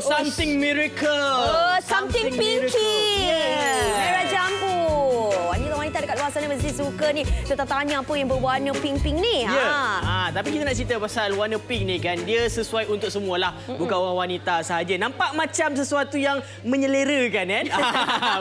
something miracle. Oh, something pinky. Merah jambu. Wanita-wanita dekat luar sana mesti suka ni. Kita tanya apa yang berwarna pink-pink ni. Ya. Tapi kita nak cerita pasal warna pink ni kan. Dia sesuai untuk semualah. Bukan orang wanita sahaja. Nampak macam sesuatu yang menyelerakan kan?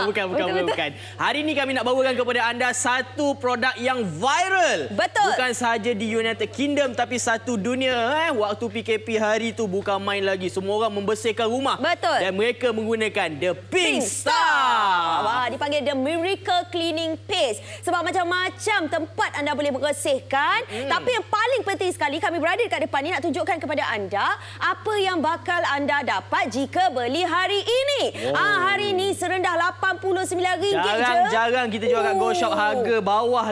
Bukan. Hari ni kami nak bawakan kepada anda satu produk yang viral. Betul. Bukan sahaja di United Kingdom tapi satu dunia. Waktu PKP hari tu bukan main lagi. Semua orang membersihkan rumah. Betul. Dan mereka menggunakan The Pink Star. Wah, dipanggil The Miracle Cleaning Paste. Sebab macam-macam tempat anda boleh bersihkan. Tapi yang paling penting sekali, kami berada dekat depan ni nak tunjukkan kepada anda apa yang bakal anda dapat jika beli hari ini. Hari ini serendah RM89 je. Jarang kita jual kat Go Shop harga bawah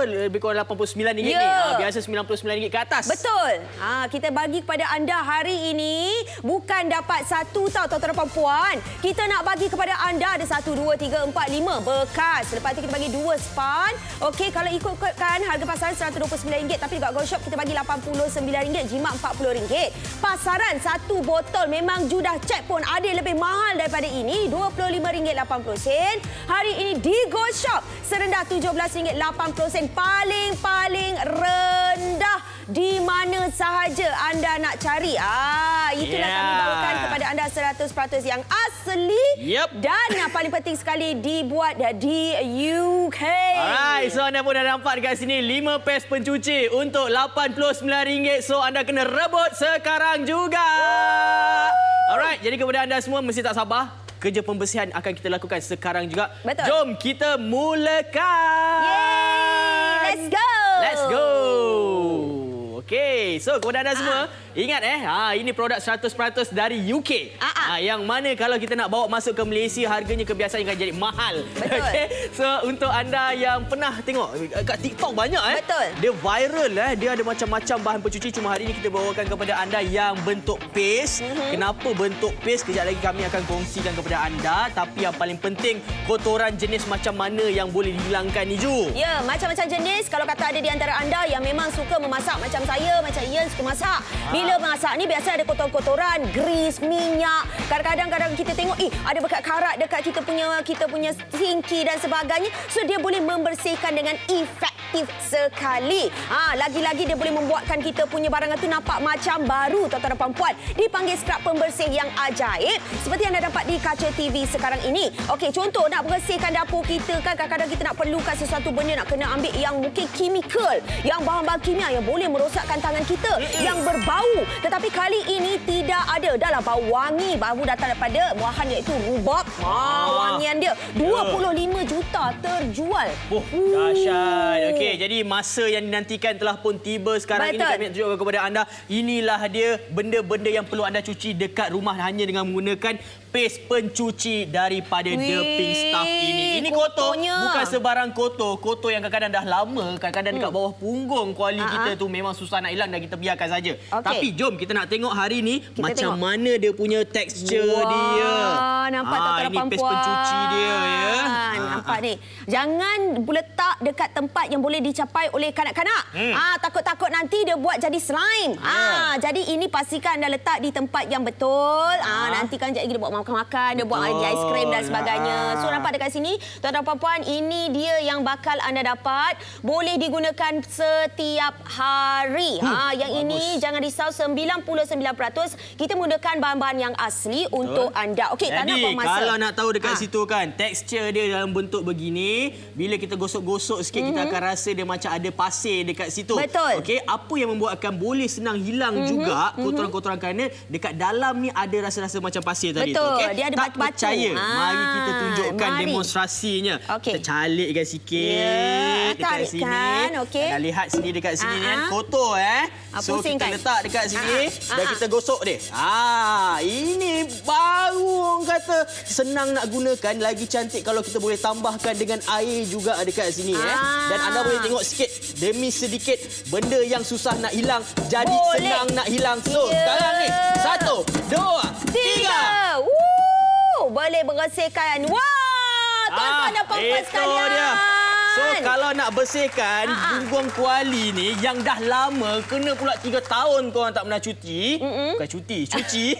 lebih kurang RM89 ni. Biasa RM99 ke atas. Betul. Kita bagi kepada anda hari ini bukan dapat satu tuan-tuan dan puan. Kita nak bagi kepada anda ada 1, 2, 3, 4, 5 bekas. Lepas tu kita bagi 2 span. Okey, kalau ikutkan harga pasaran RM129 tapi dekat Go Shop kita bagi RM89, jimat RM40. Pasaran satu botol memang judah cek pun ada yang lebih mahal daripada ini, RM25.80. Hari ini di Go Shop serendah RM17.80, paling rendah di mana sahaja anda nak cari. Itulah kami bawakan kepada anda 100% yang asli. Dan yang paling penting sekali dibuat di UK. Alright, so anda pun dah nampak dekat sini 5 paste pencuci untuk RM89. So anda kena rebut sekarang juga. Alright, jadi kepada anda semua mesti tak sabar. Kerja pembersihan akan kita lakukan sekarang juga. Betul. Jom kita mulakan. Yeay, let's go. Okey, so kepada anda semua, ingat ini produk 100% dari UK. Yang mana kalau kita nak bawa masuk ke Malaysia, harganya kebiasaan akan jadi mahal. Betul. Okay? So untuk anda yang pernah tengok kat TikTok banyak Betul. dia viral dia ada macam-macam bahan pencuci. Cuma hari ini kita bawakan kepada anda yang bentuk paste. Kenapa bentuk paste? Kejap lagi kami akan kongsikan kepada anda. Tapi yang paling penting, kotoran jenis macam mana yang boleh dihilangkan ni Ju? Ya, macam-macam jenis. Kalau kata ada di antara anda yang memang suka memasak macam saya, macam Ian suka masak. Bila masak ni biasa ada kotoran-kotoran, grease, minyak. Kadang-kadang kita tengok ada bekas karat dekat kita punya sinki dan sebagainya. So dia boleh membersihkan dengan efektif sekali. Lagi-lagi dia boleh membuatkan kita punya barangan tu nampak macam baru, tuan-tuan dan puan-puan. Dipanggil skrap pembersih yang ajaib seperti anda dapat di kaca TV sekarang ini. Okey, contoh nak bersihkan dapur kita kan, kadang-kadang kita nak perlukan sesuatu benda, nak kena ambil yang mungkin kimikal, yang bahan-bahan kimia yang boleh merosakkan tangan kita, yang berbau. Tetapi kali ini tidak ada. Dahlah bau wangi, baru datang daripada buahan iaitu rubab. Wangian dia 25 juta terjual. Dahsyat. Okey, jadi masa yang dinantikan telah pun tiba. Sekarang ini kami nak tunjukkan kepada anda. Inilah dia benda-benda yang perlu anda cuci dekat rumah hanya dengan menggunakan paste pencuci daripada The Pink Stuff ini. Ini kotor, bukan sebarang kotor. Kotor yang kadang-kadang dah lama, kadang-kadang dekat bawah punggung kuali kita tu memang susah nak hilang dan kita biarkan saja. Tapi jom kita nak tengok hari ni macam mana dia punya tekstur dia. Nampak tak ini paste pencuci dia ya. Nampak ni. Jangan letak dekat tempat yang boleh dicapai oleh kanak-kanak. Takut-takut nanti dia buat jadi slime. Jadi ini pastikan anda letak di tempat yang betul. Nanti kan sekejap lagi dia buat makan-makan, dia buat ais krim dan sebagainya. So nampak dekat sini, tuan-tuan dan puan-puan, ini dia yang bakal anda dapat. Boleh digunakan setiap hari. Yang ini jangan risau, 99% kita menggunakan bahan-bahan yang asli untuk anda. Okey, tak nak buang masa. Kalau nak tahu dekat situ kan, tekstur dia dalam bentuk begini, bila kita gosok-gosok sikit kita akan rasa dia macam ada pasir dekat situ. Betul. Okey, apa yang membuatkan boleh senang hilang juga kotoran-kotoran kerana dekat dalam ni ada rasa-rasa macam pasir tadi. Betul. Okay? Dia ada tak batu-batu. percaya, mari kita tunjukkan demonstrasinya. Kita calikkan sikit dekat sini. Anda lihat sini dekat sini ni kan kotor So kita letak dekat sini dan kita gosok dia. Ini baru orang kata senang nak gunakan, lagi cantik kalau kita boleh tambahkan dengan air juga dekat sini Dan anda boleh tengok sikit demi sedikit benda yang susah nak hilang jadi senang nak hilang. So sekarang ni 1, 2, 3. Boleh bersihkan. Wah, tuan-tuan dan puan-puan sekalian. So kalau nak bersihkan gunggung kuali ni yang dah lama, kena pula 3 tahun korang tak pernah cuci. Bukan cuci.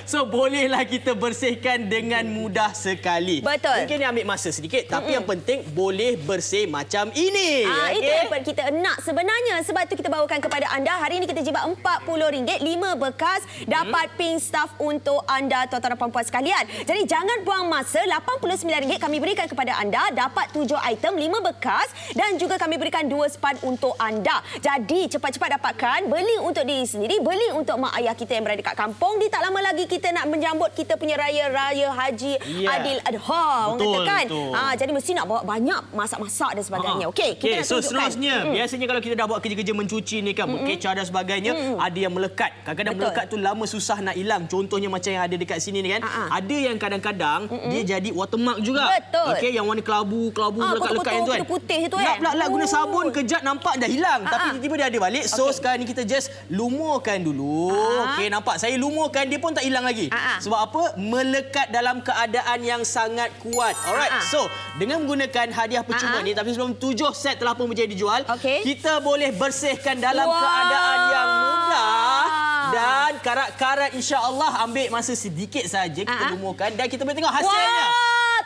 So bolehlah kita bersihkan dengan mudah sekali. Betul. Mungkin dia ambil masa sedikit, tapi yang penting boleh bersih macam ini. Itu yang kita nak sebenarnya. Sebab tu kita bawakan kepada anda. Hari ini kita jibat RM40, 5 bekas, dapat pink stuff untuk anda, tuan-tuan dan puan-puan sekalian. Jadi jangan buang masa, RM89 kami berikan kepada anda, dapat 7 item, 5 bekas dan juga kami berikan 2 span untuk anda. Jadi cepat-cepat dapatkan, beli untuk diri sendiri, beli untuk mak ayah kita yang berada dekat kampung. Di tak lama lagi kita nak menjambut kita punya raya Haji Adil Adha. Orang kata kan? Jadi mesti nak bawa banyak masak-masak dan sebagainya. Okey, kita nak tunjukkan. Seterusnya, biasanya kalau kita dah buat kerja-kerja mencuci ni kan, berkecah dan sebagainya, ada yang melekat. Kadang-kadang melekat tu lama susah nak hilang. Contohnya macam yang ada dekat sini ni kan. Ada yang kadang-kadang dia jadi watermark juga. Betul. Okey, yang warna kelabu lekat-lekat yang tu kan. Putih tu kan. Nak guna sabun kejap nampak dah hilang. Tapi tiba-tiba dia ada balik. So sekarang ni kita just lumurkan dulu. Okey, nampak saya lumurkan dia pun tak hilang lagi. Sebab apa? Melekat dalam keadaan yang sangat kuat. Alright. So, dengan menggunakan hadiah percuma ni, tapi sebelum 7 set telah pun menjadi dijual, kita boleh bersihkan dalam keadaan yang mudah dan karat-karat insya-Allah ambil masa sedikit saja kita lumurkan dan kita boleh tengok hasilnya.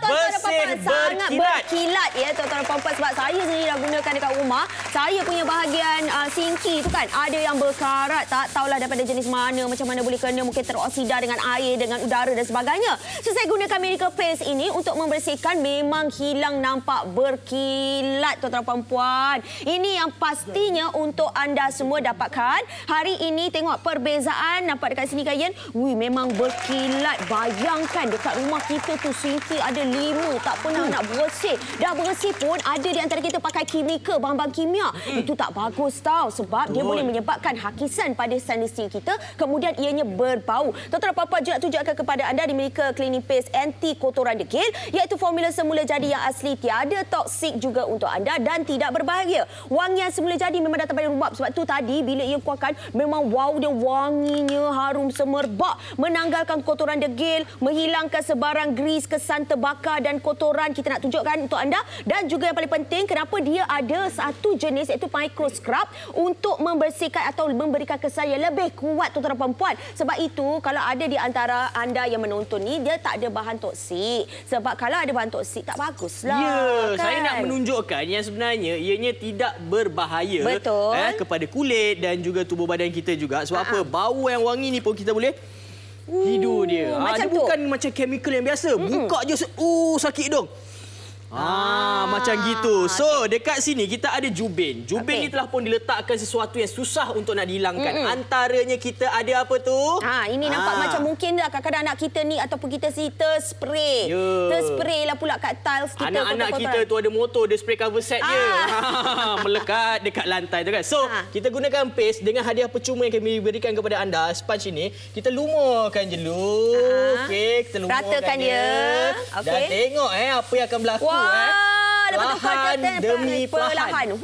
Bersih berkilat ya tuan-tuan dan puan-puan, sebab saya sendiri dah gunakan dekat rumah. Saya punya bahagian sinki tu kan ada yang berkarat, tak tahulah daripada jenis mana, macam mana boleh kena, mungkin teroksida dengan air, dengan udara dan sebagainya. So saya gunakan Miracle Paste ini untuk membersihkan, memang hilang nampak berkilat tuan-tuan dan puan-puan. Ini yang pastinya untuk anda semua dapatkan. Hari ini tengok perbezaan, nampak dekat sini kan Yan? Memang berkilat. Bayangkan dekat rumah kita tu sinki ada 5, tak pernah nak bersih. Dah bersih pun ada di antara kita pakai kimia, bahan-bahan kimia. Itu tak bagus tau, sebab dia boleh menyebabkan hakisan pada stainless steel kita, kemudian ianya berbau. Tuan-tuan dan puan-puan, juga tunjukkan kepada anda di Miracle Cleaning Paste anti kotoran degil, iaitu formula semula jadi yang asli, tiada toksik juga untuk anda dan tidak berbahaya. Wangian semula jadi memang datang dari rubab, sebab tu tadi bila ia kuahkan memang wow, dia wanginya harum semerbak, menanggalkan kotoran degil, menghilangkan sebarang grease, kesan terbakar dan kotoran. Kita nak tunjukkan untuk anda. Dan juga yang paling penting, kenapa dia ada satu jenis iaitu micro scrub untuk membersihkan atau memberikan kesan yang lebih kuat tuan-tuan dan puan-puan. Sebab itu kalau ada di antara anda yang menonton ni, dia tak ada bahan toksik. Sebab kalau ada bahan toksik tak baguslah. Ya, kan? Saya nak menunjukkan yang sebenarnya ianya tidak berbahaya kepada kulit dan juga tubuh badan kita juga. Sebab apa? Bau yang wangi ni pun kita boleh hidu dia. Dia bukan macam chemical yang biasa. Buka je, sakit hidung. Macam gitu. So, dekat sini kita ada Jubin. Jubin ni telah pun diletakkan sesuatu yang susah untuk nak dihilangkan. Antaranya kita ada apa tu? Ini nampak macam mungkin lah kadang-kadang anak kita ni ataupun kita si terspray. Terspray lah pula kat tiles kita. Anak-anak kita tu ada motor, dia spray cover set je. Melekat dekat lantai tu kan. So, kita gunakan paste dengan hadiah percuma yang kami berikan kepada anda, sponge ini. Kita lumurkan je dulu. Okey, kita lumurkan dia. Dan tengok apa yang akan berlaku. Perlahan demi perlahan.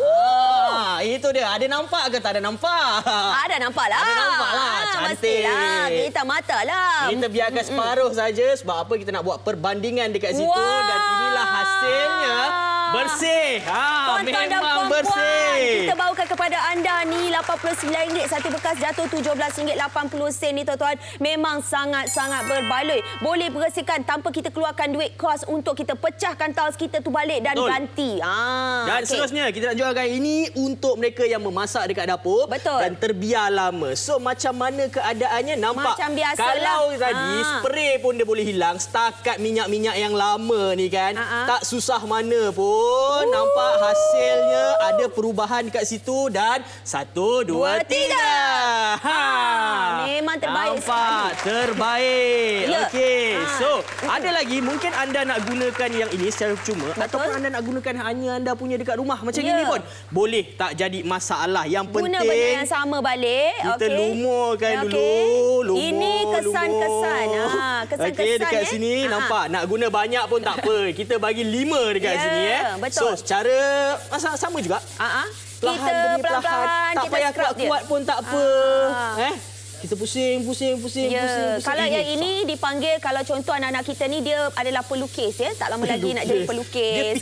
Itu dia. Ada nampak ke tak ada nampak? Ada nampak lah. Ada nampak lah. Cantik. Mestilah. Kita mata lah. Kita biarkan separuh saja. Sebab apa? Kita nak buat perbandingan dekat situ. Dan inilah hasilnya. Bersih. Memang bersih. Kita bawakan kepada anda ni RM89 satu bekas, jatuh RM17.80 ni tuan-tuan. Memang sangat-sangat berbaloi. Boleh bersihkan tanpa kita keluarkan duit kos untuk kita pecahkan tiles kita tu balik dan ganti. Dan seterusnya kita nak jualkan ini untuk mereka yang memasak dekat dapur dan terbiar lama. So macam mana keadaannya? Nampak macam biasa kalau lah. tadi spray pun dia boleh hilang. Setakat minyak-minyak yang lama ni kan, tak susah mana pun. Nampak hasilnya ada perubahan kat situ dan 1, 2, 3. Memang terbaik. Nampak terbaik. Okey. So, ada lagi mungkin anda nak gunakan yang ini secara cuma ataupun anda nak gunakan hanya anda punya dekat rumah macam ini pun boleh, tak jadi masalah. Yang penting guna benda yang sama balik. Kita lumurkan dulu. Ini kesan-kesan. Kesan-kesan dekat sini nampak nak guna banyak pun tak apa. Kita bagi 5 dekat sini Betul. So secara sama juga. Kita Perlahan. pelan-pelan Tak payah kuat-kuat pun tak apa. kita pusing. Kalau yang ini dipanggil, kalau contoh anak-anak kita ni dia adalah pelukis ya. Tak lama lagi nak jadi pelukis.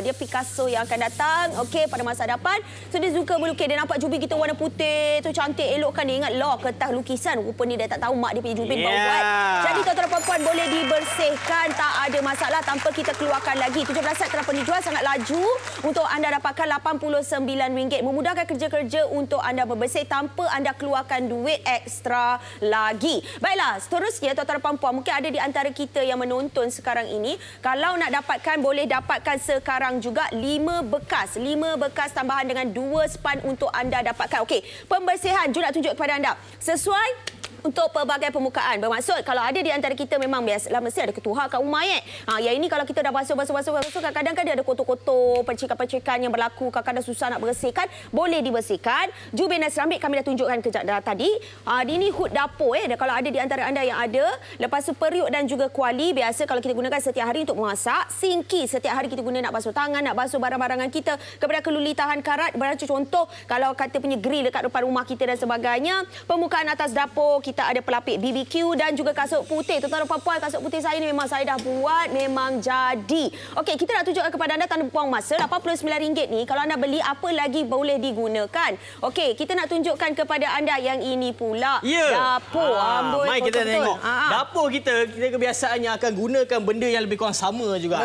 Dia Picasso yang akan datang pada masa depan. So dia suka melukis. Dia nampak jubin kita warna putih tu cantik elok kan. Dia ingat kertas lukisan. Rupanya dia tak tahu mak dia punya jubin baru buat. Jadi tuan-tuan puan-puan boleh dibersihkan, tak ada masalah tanpa kita keluarkan lagi. 17 set telah pun dijual sangat laju untuk anda dapatkan RM89. Memudahkan kerja-kerja untuk anda membersih tanpa anda keluarkan duit ekstra lagi. Baiklah, seterusnya tuan-tuan puan-puan, mungkin ada di antara kita yang menonton sekarang ini. Kalau nak dapatkan, boleh dapatkan sekarang juga 5 bekas tambahan dengan 2 span untuk anda dapatkan. Okey, pembersihan Ju nak tunjuk kepada anda. Sesuai untuk pelbagai permukaan. Bermaksud kalau ada di antara kita memang biasalah mesti ada ketuhar kat rumah yang ini kalau kita dah basuh kadang-kadang kan dia ada kotor-kotor, percikan-percikan yang berlaku, kadang-kadang susah nak bersihkan, boleh dibersihkan. Jubin dan seramik kami dah tunjukkan kejap tadi. Ini hood dapur kalau ada di antara anda yang ada. Lepas tu periuk dan juga kuali biasa kalau kita gunakan setiap hari untuk memasak. Sinki setiap hari kita guna nak basuh tangan, nak basuh barang-barangan kita. Kepada keluli tahan karat, contoh kalau kata punya grill dekat depan rumah kita dan sebagainya. Permukaan atas dapur kita ada pelapik BBQ dan juga kasut putih. Tuan-tuan dan puan-puan, kasut putih saya ni memang saya dah buat, memang jadi. Okey, kita nak tunjukkan kepada anda tanpa buang masa. RM89 ni kalau anda beli apa lagi boleh digunakan. Okey, kita nak tunjukkan kepada anda yang ini pula. Dapur. Mari kita tengok. Dapur kita kebiasaannya akan gunakan benda yang lebih kurang sama juga.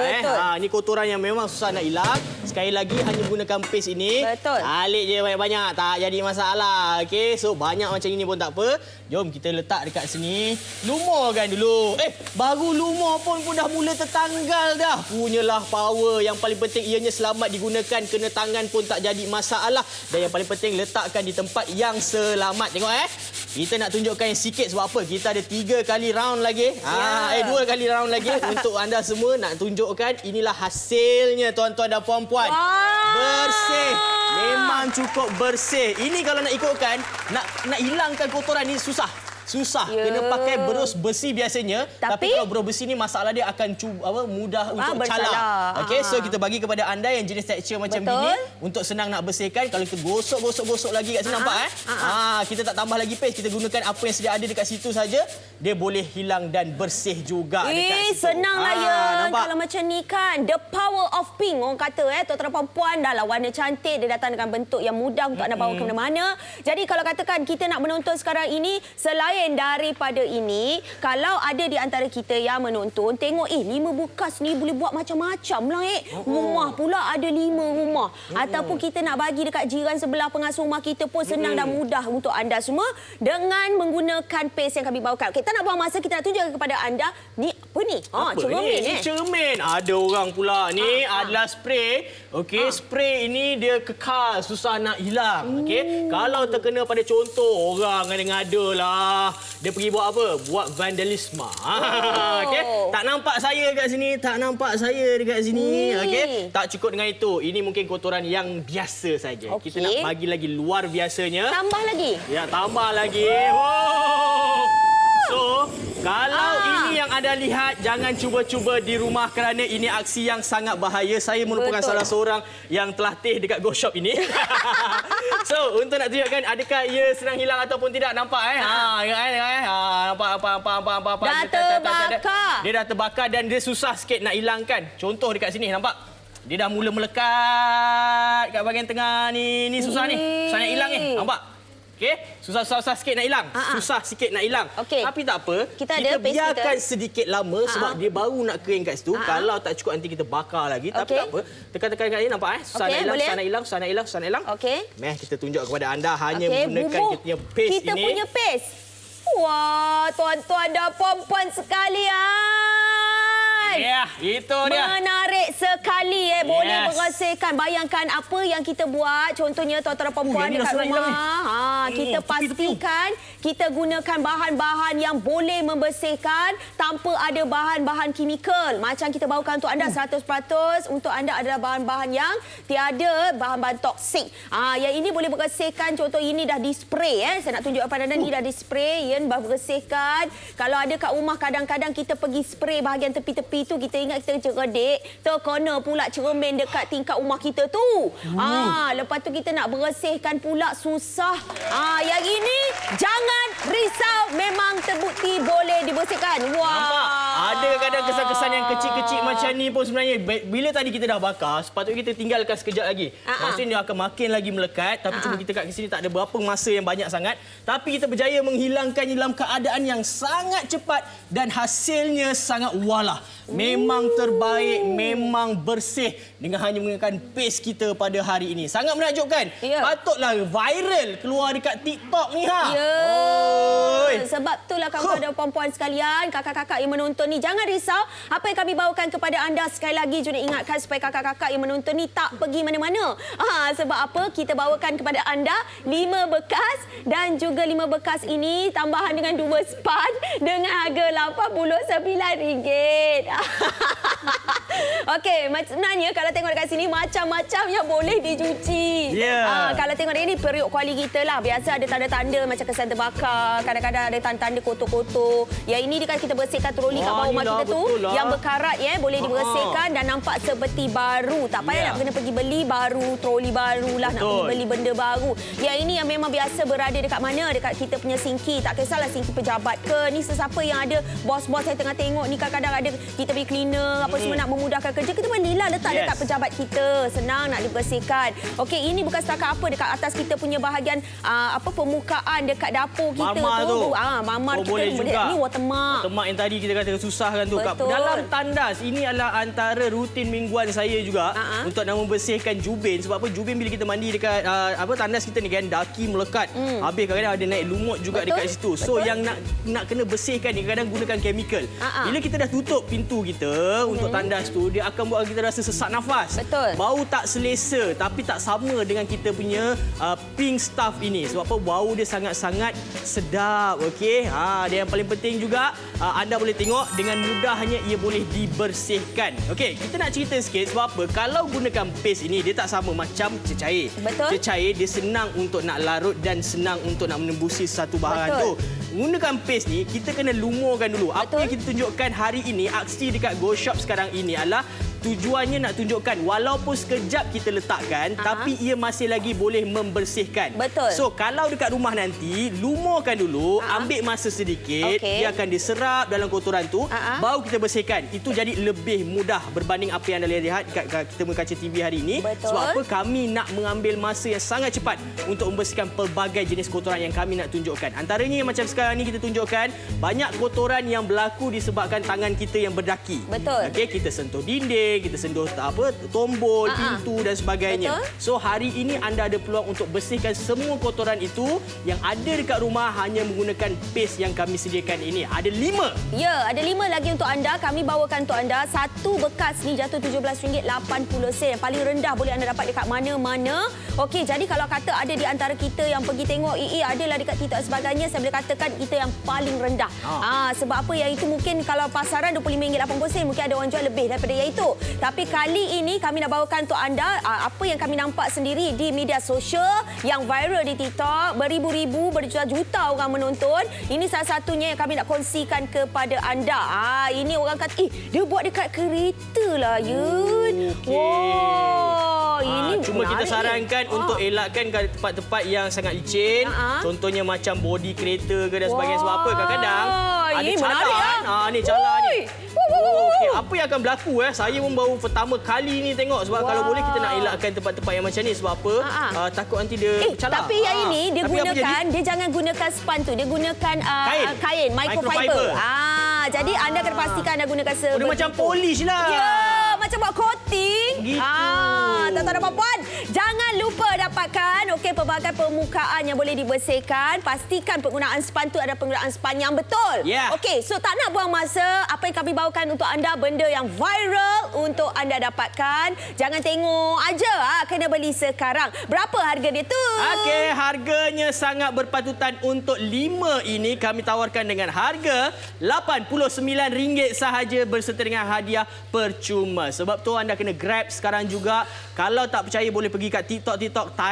Ini kotoran yang memang susah nak hilang. Sekali lagi hanya gunakan paste ini. Alik je banyak-banyak, tak jadi masalah. Okey, so banyak macam ini pun tak apa. Jom kita letak dekat sini. Lumurkan dulu. Baru lumur pun dah mula tertanggal dah. Punyalah power. Yang paling penting ianya selamat digunakan. Kena tangan pun tak jadi masalah. Dan yang paling penting letakkan di tempat yang selamat. Tengok Kita nak tunjukkan yang sikit sebab apa? Kita ada 3 kali round lagi. 2 kali round lagi untuk anda semua nak tunjukkan. Inilah hasilnya tuan-tuan dan puan-puan. Bersih. Memang cukup bersih. Ini kalau nak ikutkan, nak hilangkan kotoran ni susah. Kena pakai berus besi biasanya. Tapi kalau berus besi ni masalah dia akan mudah untuk calar. Okey, so kita bagi kepada anda yang jenis tekstur macam gini untuk senang nak bersihkan. Kalau kita gosok lagi kat sini nampak kita tak tambah lagi paste, kita gunakan apa yang sedia ada dekat situ saja. Dia boleh hilang dan bersih juga dekat situ. Senanglah kalau macam ni kan. The power of pink orang kata tuan-tuan dan puan dah lah warna cantik, dia datang dengan bentuk yang mudah untuk anda bawa ke mana-mana. Jadi kalau katakan kita nak menonton sekarang ini, selain daripada ini, kalau ada di antara kita yang menonton, tengok 5 bekas ni boleh buat macam-macam lah rumah pula ada 5 rumah. Ataupun kita nak bagi dekat jiran sebelah pengasuh rumah kita pun senang dan mudah untuk anda semua dengan menggunakan paste yang kami bawakan. Kita nak buang masa, kita nak tunjukkan kepada anda ni apa ni? Cermin cermin. Ada orang pula ni adalah spray. Okey, spray ini dia kekal, susah nak hilang. Okey, kalau terkena pada contoh orang ngada-ngada lah, dia pergi buat apa? Buat vandalisme. Okey, tak nampak saya dekat sini, Okey, tak cukup dengan itu. Ini mungkin kotoran yang biasa saja. Kita nak bagi lagi luar biasanya. Tambah lagi. Ya, tambah lagi. So, kalau ini yang anda lihat, jangan cuba-cuba di rumah kerana ini aksi yang sangat bahaya. Saya merupakan salah seorang yang telatih dekat Go Shop ini. So, untuk nak tunjukkan adakah ia senang hilang ataupun tidak, nampak nampak. Dah terbakar. Dia dah terbakar dan dia susah sikit nak hilangkan. Contoh dekat sini, nampak? Dia dah mula melekat kat bahagian tengah ni. Ni susah ni. Susah nak hilang ni. Nampak? Okey, susah sikit nak hilang. Susah sikit nak hilang. Tapi tak apa. Kita biarkan sedikit lama sebab dia baru nak kering kat situ. Kalau tak cukup nanti kita bakar lagi. Tapi tak apa. Tekan-tekan kat ni nampak susah nak hilang. Okey. Kita tunjuk kepada anda hanya menggunakan kita punya paste ini. Kita punya paste. Wah, tuan-tuan dan puan-puan sekalian. Ya, itu dia. Menarik sekali boleh bersihkan. Bayangkan apa yang kita buat. Contohnya tuan-tuan dan puan-puan dekat rumah. Kita pastikan kita gunakan bahan-bahan yang boleh membersihkan tanpa ada bahan-bahan kimikal. Macam kita bawakan untuk anda 100% untuk anda adalah bahan-bahan yang tiada bahan-bahan toksik. Yang ini boleh bersihkan. Contoh ini dah di-spray. Saya nak tunjuk kepada anda ni dah di-spray. Bersihkan. Kalau ada kat rumah kadang-kadang kita pergi spray bahagian tepi-tepi hari tu kita ingat kita cerdik, terkena pula cermin dekat tingkat rumah kita tu. Lepas tu kita nak bersihkan pula susah. Yang ini jangan risau, memang terbukti boleh dibersihkan. Wah. Nampak? Ada kadang kesan-kesan yang kecil-kecil macam ni pun sebenarnya bila tadi kita dah bakar, sepatutnya kita tinggalkan sekejap lagi. Maksudnya dia akan makin lagi melekat, tapi cuma kita kat sini tak ada berapa masa yang banyak sangat, tapi kita berjaya menghilangkannya dalam keadaan yang sangat cepat dan hasilnya sangat walah. Memang terbaik, memang bersih dengan hanya menggunakan paste kita pada hari ini. Sangat menakjubkan. Patutlah viral keluar dekat TikTok ni Sebab itulah kawan-kawan puan-puan sekalian, kakak-kakak yang menonton ni, jangan risau. Apa yang kami bawakan kepada anda sekali lagi, Jun ingatkan supaya kakak-kakak yang menonton ni tak pergi mana-mana. Sebab apa? Kita bawakan kepada anda 5 bekas dan juga 5 bekas ini tambahan dengan 2 span dengan harga RM89. Okey, sebenarnya kalau tengok dekat sini macam-macam yang boleh dicuci. Kalau tengok ini periuk kuali kita lah. Biasa ada tanda-tanda macam kesan terbakar, kadang-kadang ada tanda-tanda kotor-kotor. Yang ini kan kita bersihkan troli kat bawah rumah kita tu yang berkarat boleh dibersihkan dan nampak seperti baru. Tak payah nak kena pergi beli baru, troli baru lah, nak pergi beli benda baru. Yang ini yang memang biasa berada dekat mana? Dekat kita punya sinki. Tak kisahlah sinki pejabat ke. Ni sesiapa yang ada bos-bos saya tengah tengok ni, kadang-kadang ada kita beli cleaner apa semua nak memudahkan kerja, kita bolehlah letak dekat pejabat kita, senang nak dibersihkan. Okey, ini bukan setakat apa dekat atas kita punya bahagian permukaan dekat dapur kita tu. Mamar kita boleh juga. Ni watermark. Watermark yang tadi kita kata susahkan tu. Betul. Dalam tandas ini adalah antara rutin mingguan saya juga untuk nak membersihkan jubin. Sebab apa? Jubin bila kita mandi dekat tandas kita ni kan, daki melekat. Habis kadang-kadang ada naik lumut juga dekat situ. So yang nak kena bersihkan ni kadang gunakan chemical. Bila kita dah tutup pintu kita untuk tandas tu, dia akan buat kita rasa sesak nafas. Bau tak selesa, tapi tak sama dengan kita punya pink stuff ini. Sebab apa? Bau dia sangat-sangat sedap. Okey. Dia yang paling penting juga, anda boleh tengok dengan mudahnya ia boleh dibersihkan. Okey, kita nak cerita sikit sebab apa? Kalau gunakan paste ini, dia tak sama macam cecair. Cecair dia senang untuk nak larut dan senang untuk nak menembusi satu bahagian tu. Gunakan paste ni, kita kena lumurkan dulu. Apa yang kita tunjukkan hari ini, aksi dekat Go Shop sekarang ini adalah tujuannya nak tunjukkan walaupun sekejap kita letakkan, tapi ia masih lagi boleh membersihkan. So, kalau dekat rumah nanti, lumurkan dulu, ambil masa sedikit, dia akan diserap dalam kotoran tu, baru kita bersihkan. Itu jadi lebih mudah berbanding apa yang anda lihat dekat kita punya kaca TV hari ini. Sebab apa? Kami nak mengambil masa yang sangat cepat untuk membersihkan pelbagai jenis kotoran yang kami nak tunjukkan. Antaranya yang macam sekarang ni kita tunjukkan, banyak kotoran yang berlaku disebabkan tangan kita yang berdaki. Okey, kita sentuh dinding, kita sentuh tombol, pintu dan sebagainya. So hari ini anda ada peluang untuk bersihkan semua kotoran itu yang ada dekat rumah hanya menggunakan paste yang kami sediakan ini. Ada 5. Ya, ada 5 lagi untuk anda. Kami bawakan untuk anda. Satu bekas ni jatuh RM17.80. Paling rendah boleh anda dapat dekat mana-mana. Okey, jadi kalau kata ada di antara kita yang pergi tengok adalah dekat TikTok dan sebagainya, saya boleh katakan kita yang paling rendah. Sebab apa? Yang itu mungkin kalau pasaran RM25.80 mungkin ada orang jual lebih daripada yang itu. Tapi kali ini kami nak bawakan untuk anda apa yang kami nampak sendiri di media sosial yang viral di TikTok, beribu-ribu, berjuta-juta orang menonton. Ini salah satunya yang kami nak kongsikan kepada anda. Ini orang kata, dia buat dekat kereta lah, Yun. Ini cuma kita sarankan untuk elakkan tempat-tempat yang sangat licin. Contohnya macam bodi kereta ke dan sebagainya. Sebab apa? Kadang-kadang ada calar. Ni calar ni. Okey, apa yang akan berlaku saya pun baru pertama kali ni tengok. Sebab kalau boleh kita nak elakkan tempat-tempat yang macam ni. Sebab apa? Takut nanti dia calar. Tapi yang ini dia gunakan, dia jangan gunakan span tu. Dia gunakan kain microfiber. Jadi anda kena pastikan anda gunakan dia macam polish lah. Ya, macam buat coating. Tuan-tuan dan puan-puan, jangan lupa dapatkan pelbagai permukaan yang boleh dibersihkan. Pastikan penggunaan span tu ada penggunaan span yang betul. Okey, so tak nak buang masa, apa yang kami bawakan untuk anda, benda yang viral untuk anda dapatkan. Jangan tengok aja, kena beli sekarang. Berapa harga dia tu? Okey, harganya sangat berpatutan. Untuk 5 ini kami tawarkan dengan harga RM89 sahaja berserta dengan hadiah percuma. Sebab tu anda kena grab sekarang juga. Kalau tak percaya boleh pergi kat TikTok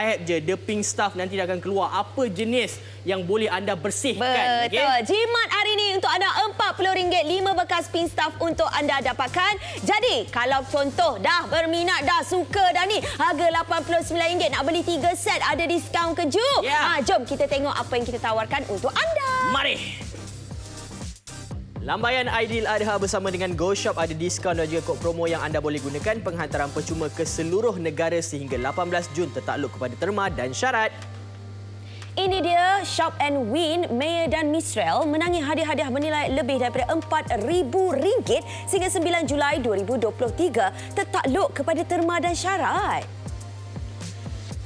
type je The Pink Stuff, nanti dia akan keluar apa jenis yang boleh anda bersihkan. Betul. Okay? Jimat hari ini untuk anda RM40, 5 bekas Pink Stuff untuk anda dapatkan. Jadi, kalau contoh dah berminat, dah suka dah ni, harga RM89 nak beli 3 set, ada diskaun kejap. Jom kita tengok apa yang kita tawarkan untuk anda. Mari. Lambaian Aidil Adha bersama dengan GoShop ada diskaun dan juga kod promo yang anda boleh gunakan. Penghantaran percuma ke seluruh negara sehingga 18 Jun, tertakluk kepada terma dan syarat. Ini dia Shop and Win, Mayer dan Mistral menangi hadiah-hadiah bernilai lebih daripada RM4,000 sehingga 9 Julai 2023, tertakluk kepada terma dan syarat.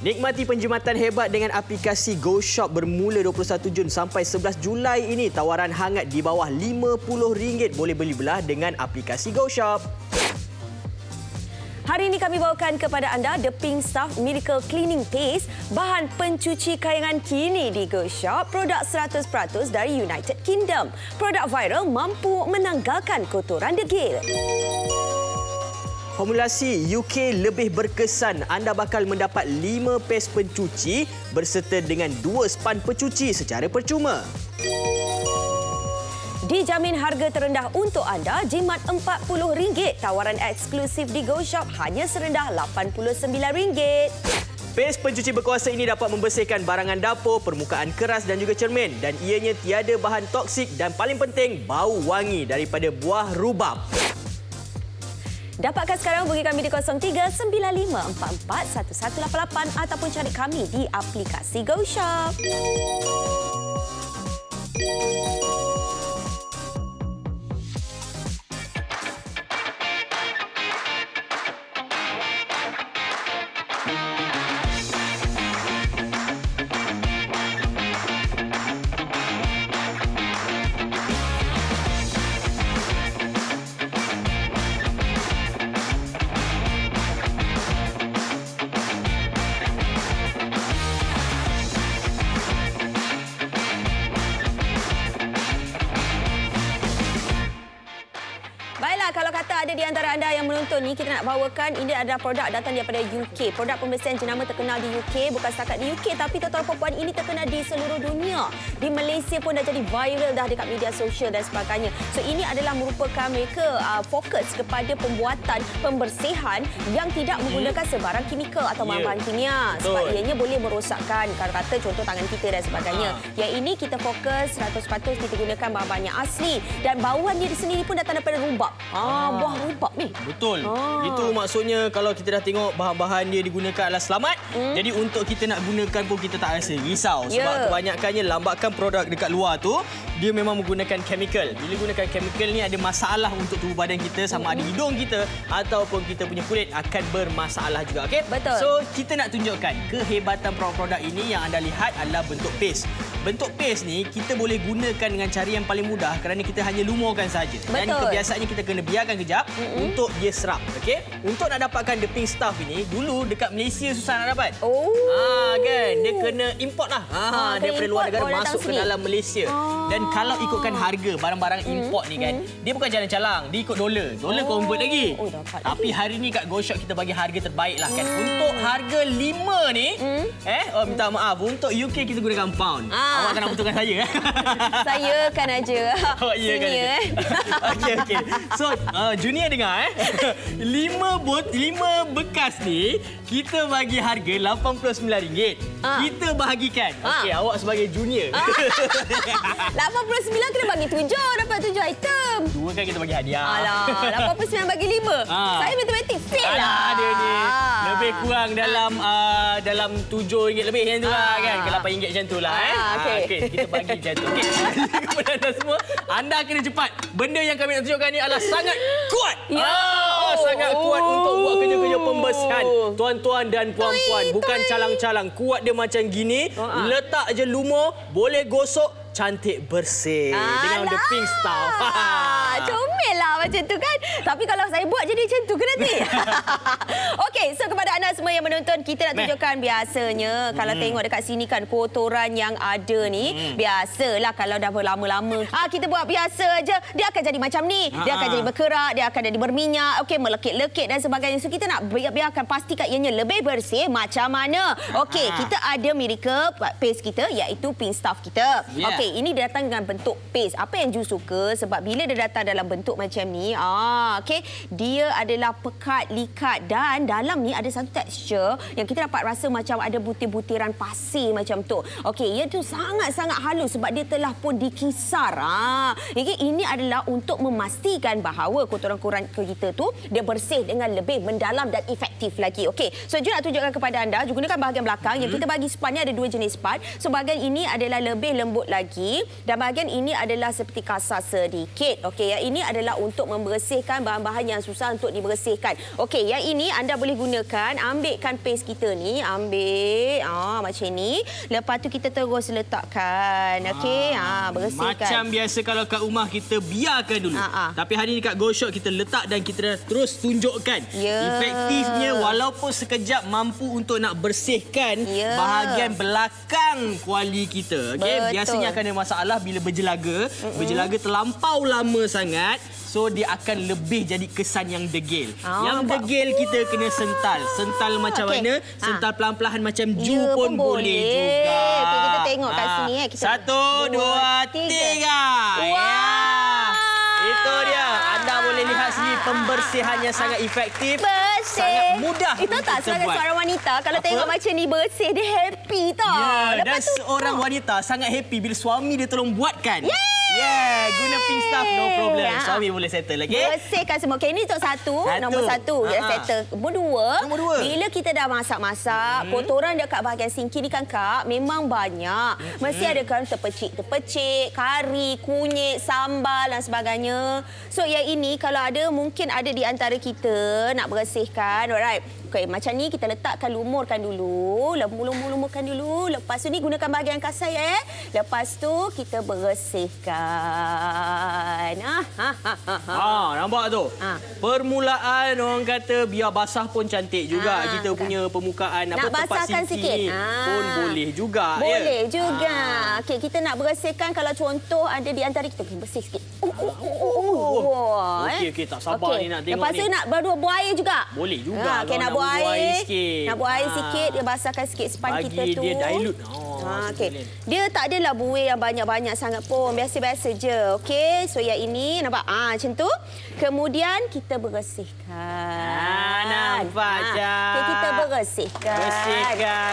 Nikmati penjimatan hebat dengan aplikasi GoShop bermula 21 Jun sampai 11 Julai ini. Tawaran hangat di bawah RM50 boleh beli belah dengan aplikasi GoShop. Hari ini kami bawakan kepada anda The Pink Stuff Miracle Cleaning Paste, bahan pencuci kayangan kini di GoShop, produk 100% dari United Kingdom. Produk viral mampu menanggalkan kotoran degil. Formulasi UK lebih berkesan. Anda bakal mendapat 5 paste pencuci berserta dengan 2 span pencuci secara percuma. Dijamin harga terendah untuk anda, jimat RM40. Tawaran eksklusif di GoShop hanya serendah RM89. Paste pencuci berkuasa ini dapat membersihkan barangan dapur, permukaan keras dan juga cermin. Dan ianya tiada bahan toksik dan paling penting, bau wangi daripada buah rubab. Dapatkan sekarang, hubungi kami di 0395441188 ataupun cari kami di aplikasi GoShop. Kalau kata ada di antara anda yang menonton ni, kita nak bawakan ini adalah produk datang daripada UK. Produk pembersihan jenama terkenal di UK, bukan setakat di UK tapi total perempuan ini terkenal di seluruh dunia. Di Malaysia pun dah jadi viral dah dekat media sosial dan sebagainya. So ini adalah merupakan mereka fokus kepada pembuatan pembersihan yang tidak menggunakan sebarang kimikal atau bahan-bahan kimia. Sebab ianya boleh merosakkan, kalau kata contoh tangan kita dan sebagainya. Yang ini kita fokus 100% kita gunakan bahan-bahan yang asli dan bauan dia sendiri pun datang daripada rubab. Buah rubab ni. Betul. Itu maksudnya kalau kita dah tengok bahan-bahan dia digunakan adalah selamat. Jadi untuk kita nak gunakan pun kita tak rasa risau. Sebab kebanyakannya lambakan produk dekat luar tu, dia memang menggunakan chemical. Bila gunakan chemical ni ada masalah untuk tubuh badan kita, sama ada hidung kita ataupun kita punya kulit akan bermasalah juga. Okay? Betul. So kita nak tunjukkan kehebatan produk-produk ini. Yang anda lihat adalah bentuk paste. Bentuk paste ni kita boleh gunakan dengan cara yang paling mudah kerana kita hanya lumurkan saja. Dan kebiasaannya kita kena biarkan kejap untuk dia serap. Okey? Untuk nak dapatkan The Pink Stuff ini, dulu dekat Malaysia susah nak dapat. Kan? Dia kena import lah. Daripada luar negara masuk ke dalam Malaysia. Dan kalau ikutkan harga barang-barang import ni kan, dia bukan calang-calang, dia ikut dolar. Dolar convert lagi. Tapi hari ni kat GoShop kita bagi harga terbaik lah kan. Untuk harga 5 ni, minta maaf, untuk UK kita gunakan pound. Awak tak nak betulkan saya. Saya kan aja. Awak ya kan aja. Okey. So, Junior dengar 5 bekas ni kita bagi harga RM89. Kita bahagikan. Okey, awak sebagai junior. 89 kena bagi 7, dapat 7 item. 2 kan kita bagi hadiah. Alah, 89 bagi 5. Saya matematik fail lah. Dia ni lebih kurang dalam RM7 lebih macam tu lah kan. Ke RM8 macam tu lah. Okey, kita bagi macam tu. Okey. Kepada anda semua, anda kena cepat. Benda yang kami nak tunjukkan ni adalah sangat kuat. Sangat kuat untuk buat kerja-kerja pembersihan. Tuan-tuan dan puan-puan, bukan calang-calang. Kuat dia macam gini, letak je lumur, boleh gosok, cantik bersih dengan The Pink Stuff. comel lah macam tu kan. Tapi kalau saya buat jadi macam tu ke nanti? Okey, so kepada anda semua yang menonton, kita nak tunjukkan biasanya kalau tengok dekat sini kan kotoran yang ada ni, biasalah kalau dah berlama-lama kita buat biasa aja, dia akan jadi macam ni. Dia akan jadi berkerak, dia akan jadi berminyak, okey, melekit-lekit dan sebagainya. So kita nak biarkan pastikan ianya lebih bersih macam mana. Okey, kita ada miracle paste kita iaitu pink stuff kita. Okey, ini dia datang dengan bentuk paste. Apa yang Ju suka sebab bila dia datang dalam bentuk macam ni, okey, dia adalah pekat, likat dan dalam ni ada satu tekstur yang kita dapat rasa macam ada butir-butiran pasir macam tu. Okey, ia tu sangat-sangat halus sebab dia telah pun dikisar. Jadi ini adalah untuk memastikan bahawa kotoran-kotoran kita tu dia bersih dengan lebih mendalam dan efektif lagi. Okey, so Ju nak tunjukkan kepada anda, Ju gunakan bahagian belakang yang kita bagi span ni ada dua jenis span. So bahagian ini adalah lebih lembut lagi dan bahagian ini adalah seperti kasar sedikit. Okey, yang ini adalah untuk membersihkan bahan-bahan yang susah untuk dibersihkan. Okey, yang ini anda boleh gunakan, ambilkan paste kita ni, ambil macam ni. Lepas tu kita terus letakkan. Okey, bersihkan. Macam biasa kalau kat rumah kita biarkan dulu. Tapi hari ni kat Go Shop kita letak dan kita terus tunjukkan. Efektifnya walaupun sekejap mampu untuk nak bersihkan bahagian belakang kuali kita. Okey, biasanya akan ada masalah bila berjelaga. Berjelaga terlampau lama sangat. So dia akan lebih jadi kesan yang degil. Yang degil kita kena sental. Sental macam mana? Sental pelan-pelan macam Ju pun boleh juga. Okay, kita tengok kat sini. Satu, dua, tiga. Itu dia. Anda boleh lihat sini pembersihan yang sangat efektif. Sangat mudah. Itu tak sebagai seorang wanita kalau tengok macam ni bersih dia happy tau. Dan seorang wanita sangat happy bila suami dia tolong buatkan. Guna pink stuff, no problem. Suami boleh settle, okey? Bersihkan semua. Okey, ini untuk satu. Nombor satu, settle. Nombor dua, bila kita dah masak-masak, kotoran dekat bahagian sinki ni kan, Kak, memang banyak. Mesti ada kan terpecik-terpecik, kari, kunyit, sambal dan sebagainya. So, yang ini kalau ada, mungkin ada di antara kita nak bersihkan. Alright. Okey, macam ni kita letakkan, lumurkan dulu. Lumurkan dulu. Lepas tu ni gunakan bahagian kasar ya. Lepas tu kita bersihkan. Nampak tu? Permulaan orang kata biar basah pun cantik juga. Kita punya permukaan nak basahkan sikit pun boleh juga. Boleh juga. Okey, kita nak bersihkan kalau contoh ada di antara kita bersih sikit. Okey, tak sabar ni nak tengok ni. Lepas tu nak buah air juga. Boleh juga. Okey, nak buah air sikit. Nak buah air sikit, dia basahkan sikit span kita tu. Bagi dia dilute. Dia tak adalah buih yang banyak-banyak sangat pun. Biasa-biasa je. Okey, so yang ini nampak macam tu. Kemudian kita bersihkan. Nampak je. Kita bersihkan.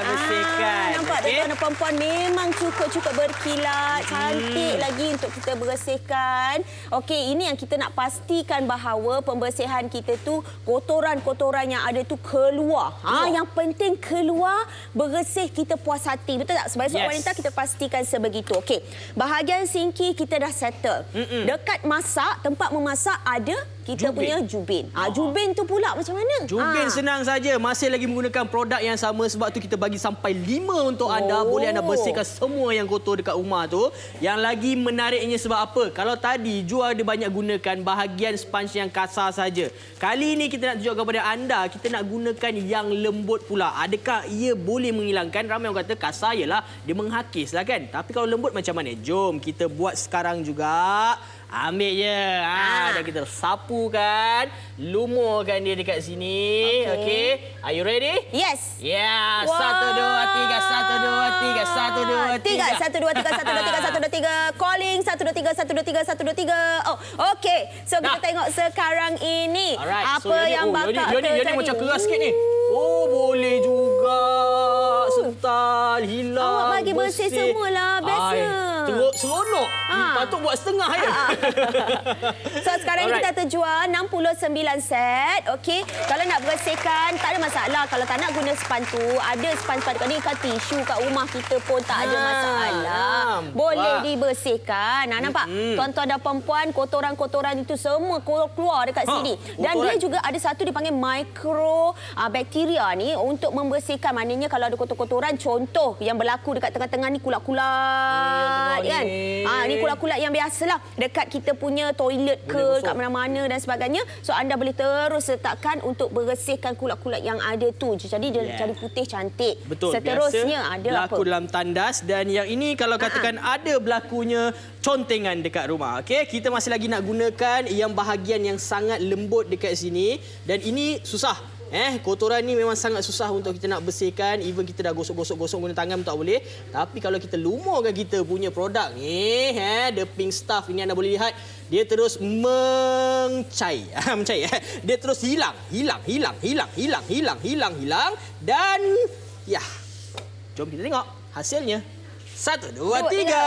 Bersihkan. Nampak tuan-tuan perempuan memang cukup berkilat. Cantik lagi untuk kita bersihkan. Okey, ini yang kita nak pastikan bahawa pembersihan kita tu kotoran-kotoran yang ada tu keluar. Yang penting keluar, bersih, kita puas hati. Betul tak? Sebagai seorang wanita kita pastikan sebegitu. Okey. Bahagian sinki kita dah settle. Dekat masak, tempat memasak ada kita punya jubin. Jubin tu pula macam mana? Jubin senang saja. Masih lagi menggunakan produk yang sama sebab tu kita bagi sampai 5 untuk anda. Boleh anda bersihkan semua yang kotor dekat rumah tu. Yang lagi menariknya sebab apa? Kalau tadi Ju ada banyak gunakan bahagian sponge yang kasar saja. Kali ini kita nak tunjukkan kepada anda, kita nak gunakan yang lembut pula. Adakah ia boleh menghilangkan? Ramai orang kata kasar ialah dia menghakis lah kan. Tapi kalau lembut macam mana? Jom kita buat sekarang juga. Ambil je. Dan kita sapukan, lumurkan dia dekat sini. Okey. Are you ready? Yes. Yeah. 1, 2, 3. 1, 2, 3. 1, 2, 3. 1, 2, 3. 1, 2, 3. 1, 2, 3. Calling. 1, 2, 3. 1, 2, 3. 1, 2, 3. Oh, okey. So kita tengok sekarang ini. Alright. Apa yang bakal Dia macam keras sikit ni. Oh, boleh juga. Sental, hilang. Awak bagi bersih semualah. Biasa. Seronok. Patut buat setengah je. So sekarang ni kita terjual 69 set. Okey. Kalau nak bersihkan tak ada masalah. Kalau tak nak guna span tu, ada span-span kat ni kan tisu kat rumah kita pun tak ada masalah. Boleh dibersihkan. Nampak? Tuan-tuan dan perempuan, kotoran-kotoran itu semua keluar dekat sini. Dan dia juga ada satu dipanggil micro bakteria ni untuk membersihkan. Maknanya kalau ada kotor-kotoran, contoh yang berlaku dekat tengah-tengah ni kulak-kulak. kulat-kulat kan. Ni kulat-kulat yang biasalah dekat kita punya toilet ke, kat mana-mana dan sebagainya. So anda boleh terus letakkan untuk bersihkan kulat-kulat yang ada tu. Jadi dia jadi putih cantik. Betul. Seterusnya biasa ada berlaku apa? dalam tandas, dan yang ini kalau katakan ada berlakunya contengan dekat rumah. Okey, kita masih lagi nak gunakan yang bahagian yang sangat lembut dekat sini, dan ini susah. Kotoran ni memang sangat susah untuk kita nak bersihkan. Even kita dah gosok-gosok guna tangan pun tak boleh. Tapi kalau kita lumurkan kita punya produk ni, the pink stuff ini anda boleh lihat, dia terus mencair. Dia terus hilang. Dan ya, jom kita tengok hasilnya. 1, 2, 3.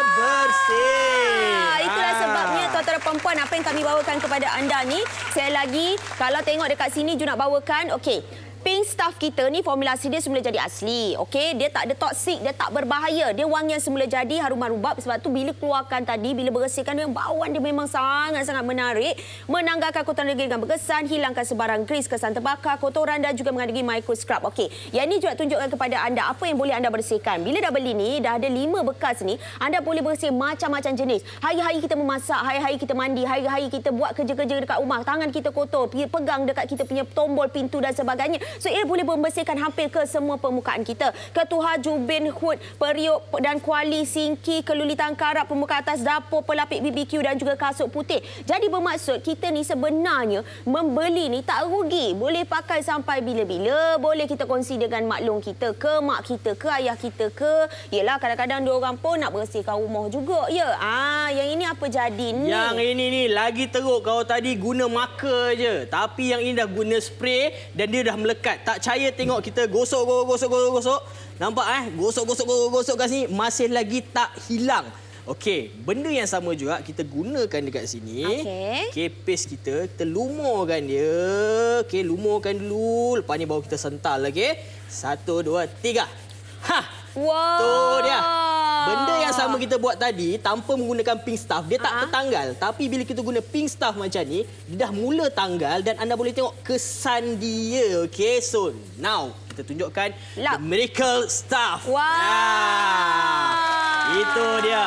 Bersih. Itulah sebabnya tuan-tuan dan perempuan, apa yang kami bawakan kepada anda ni. Saya lagi, kalau tengok dekat sini, Ju nak bawakan. Okey. Pink stuff kita ni formulasi dia semula jadi asli. Okey, dia tak ada toksik, dia tak berbahaya. Dia wangian semula jadi harum rubab. Sebab tu bila keluarkan tadi, bila bersihkan dia, bauan dia memang sangat-sangat menarik. Menanggalkan kotoran degil dengan berkesan, hilangkan sebarang grease, kesan terbakar, kotoran dan juga mengandungi micro scrub. Okey, yang ni juga tunjukkan kepada anda apa yang boleh anda bersihkan. Bila dah beli ni, dah ada 5 bekas ni, anda boleh bersih macam-macam jenis. Hari-hari kita memasak, hari-hari kita mandi, hari-hari kita buat kerja-kerja dekat rumah, tangan kita kotor, pegang dekat kita punya tombol pintu dan sebagainya. So, ia boleh membersihkan hampir ke semua permukaan kita. Ketuhar, jubin, hood, periuk dan kuali, sinki, kelulitan karat, permukaan atas dapur, pelapik BBQ dan juga kasut putih. Jadi bermaksud kita ni sebenarnya membeli ni tak rugi. Boleh pakai sampai bila-bila. Boleh kita kongsi dengan maklum kita ke, mak kita ke, ayah kita ke. Yelah, kadang-kadang diorang pun nak bersihkan rumah juga. Ya, yang ini apa jadi ni? Yang ini ni lagi teruk. Kalau tadi guna marker je. Tapi yang ini dah guna spray dan dia dah melekat. Tak percaya, tengok kita gosok. Nampak gosok kat sini masih lagi tak hilang. Okey, benda yang sama juga kita gunakan dekat sini. Okey, paste kita lumurkan dia. Okey, lumurkan dulu. Lepas ni baru kita sental, okey. 1, 2, 3. Wow. Tu dia. Benda yang sama kita buat tadi tanpa menggunakan pink stuff, dia tak tertanggal. Tapi bila kita guna pink stuff macam ni, dia dah mula tanggal dan anda boleh tengok kesan dia. Okey, so now kita tunjukkan the miracle stuff. Itu dia.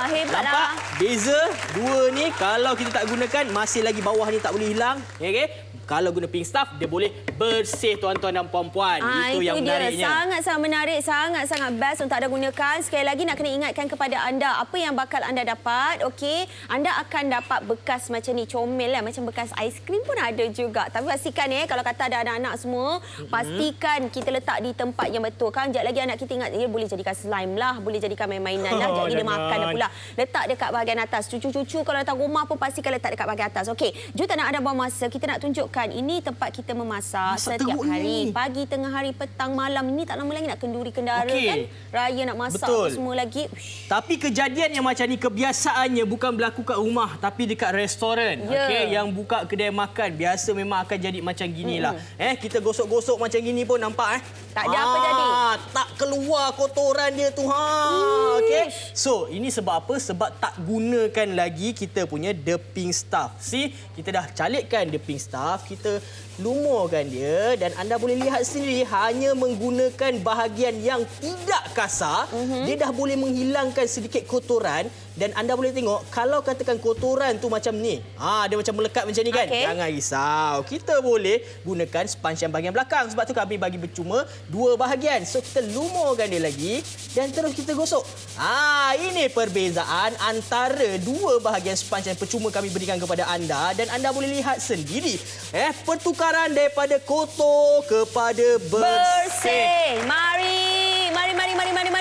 Hebatlah. Nampak beza dua ni, kalau kita tak gunakan masih lagi bawah ni tak boleh hilang. Okey. Kalau guna pink stuff, dia boleh bersih tuan-tuan dan puan-puan. Itu yang menariknya. Sangat-sangat menarik, sangat-sangat best untuk anda gunakan. Sekali lagi nak kena ingatkan kepada anda, apa yang bakal anda dapat, okey? Anda akan dapat bekas macam ni, comel lah. Macam bekas aiskrim pun ada juga. Tapi pastikan kalau kata ada anak-anak semua, pastikan kita letak di tempat yang betul. Kan sekejap lagi anak kita ingat, boleh jadikan slime lah, boleh jadikan main-mainan lah. Jadi dia makan dah pula. Letak dekat bahagian atas. Cucu-cucu kalau datang rumah pun pastikan letak dekat bahagian atas. Okey, Ju tak nak ada buang masa. Kita nak tunjukkan ini tempat kita memasak setiap hari. Pagi, tengah hari, petang, malam. Ini tak lama lagi nak kenduri kendara kan. Raya nak masak semua lagi. Tapi kejadian yang macam ni kebiasaannya bukan berlaku kat rumah tapi dekat restoran. Okey, yang buka kedai makan biasa memang akan jadi macam ginilah. Kita gosok-gosok macam gini pun nampak tak ada apa jadi. Tak keluar kotoran dia tu. Okey. So, ini sebab apa? Sebab tak gunakan lagi kita punya the pink stuff. See, kita dah calitkan the pink stuff, kita lumurkan dia dan anda boleh lihat sendiri hanya menggunakan bahagian yang tidak kasar, dia dah boleh menghilangkan sedikit kotoran dan anda boleh tengok kalau katakan kotoran tu macam ni. Dia macam melekat macam ni kan. Jangan risau. Kita boleh gunakan sponge yang bahagian belakang. Sebab tu kami bagi bercuma 2 bahagian. So kita lumurkan dia lagi dan terus kita gosok. Ini perbezaan antara 2 bahagian sponge yang percuma kami berikan kepada anda dan anda boleh lihat sendiri pertukaran daripada kotor kepada bersih. Mari.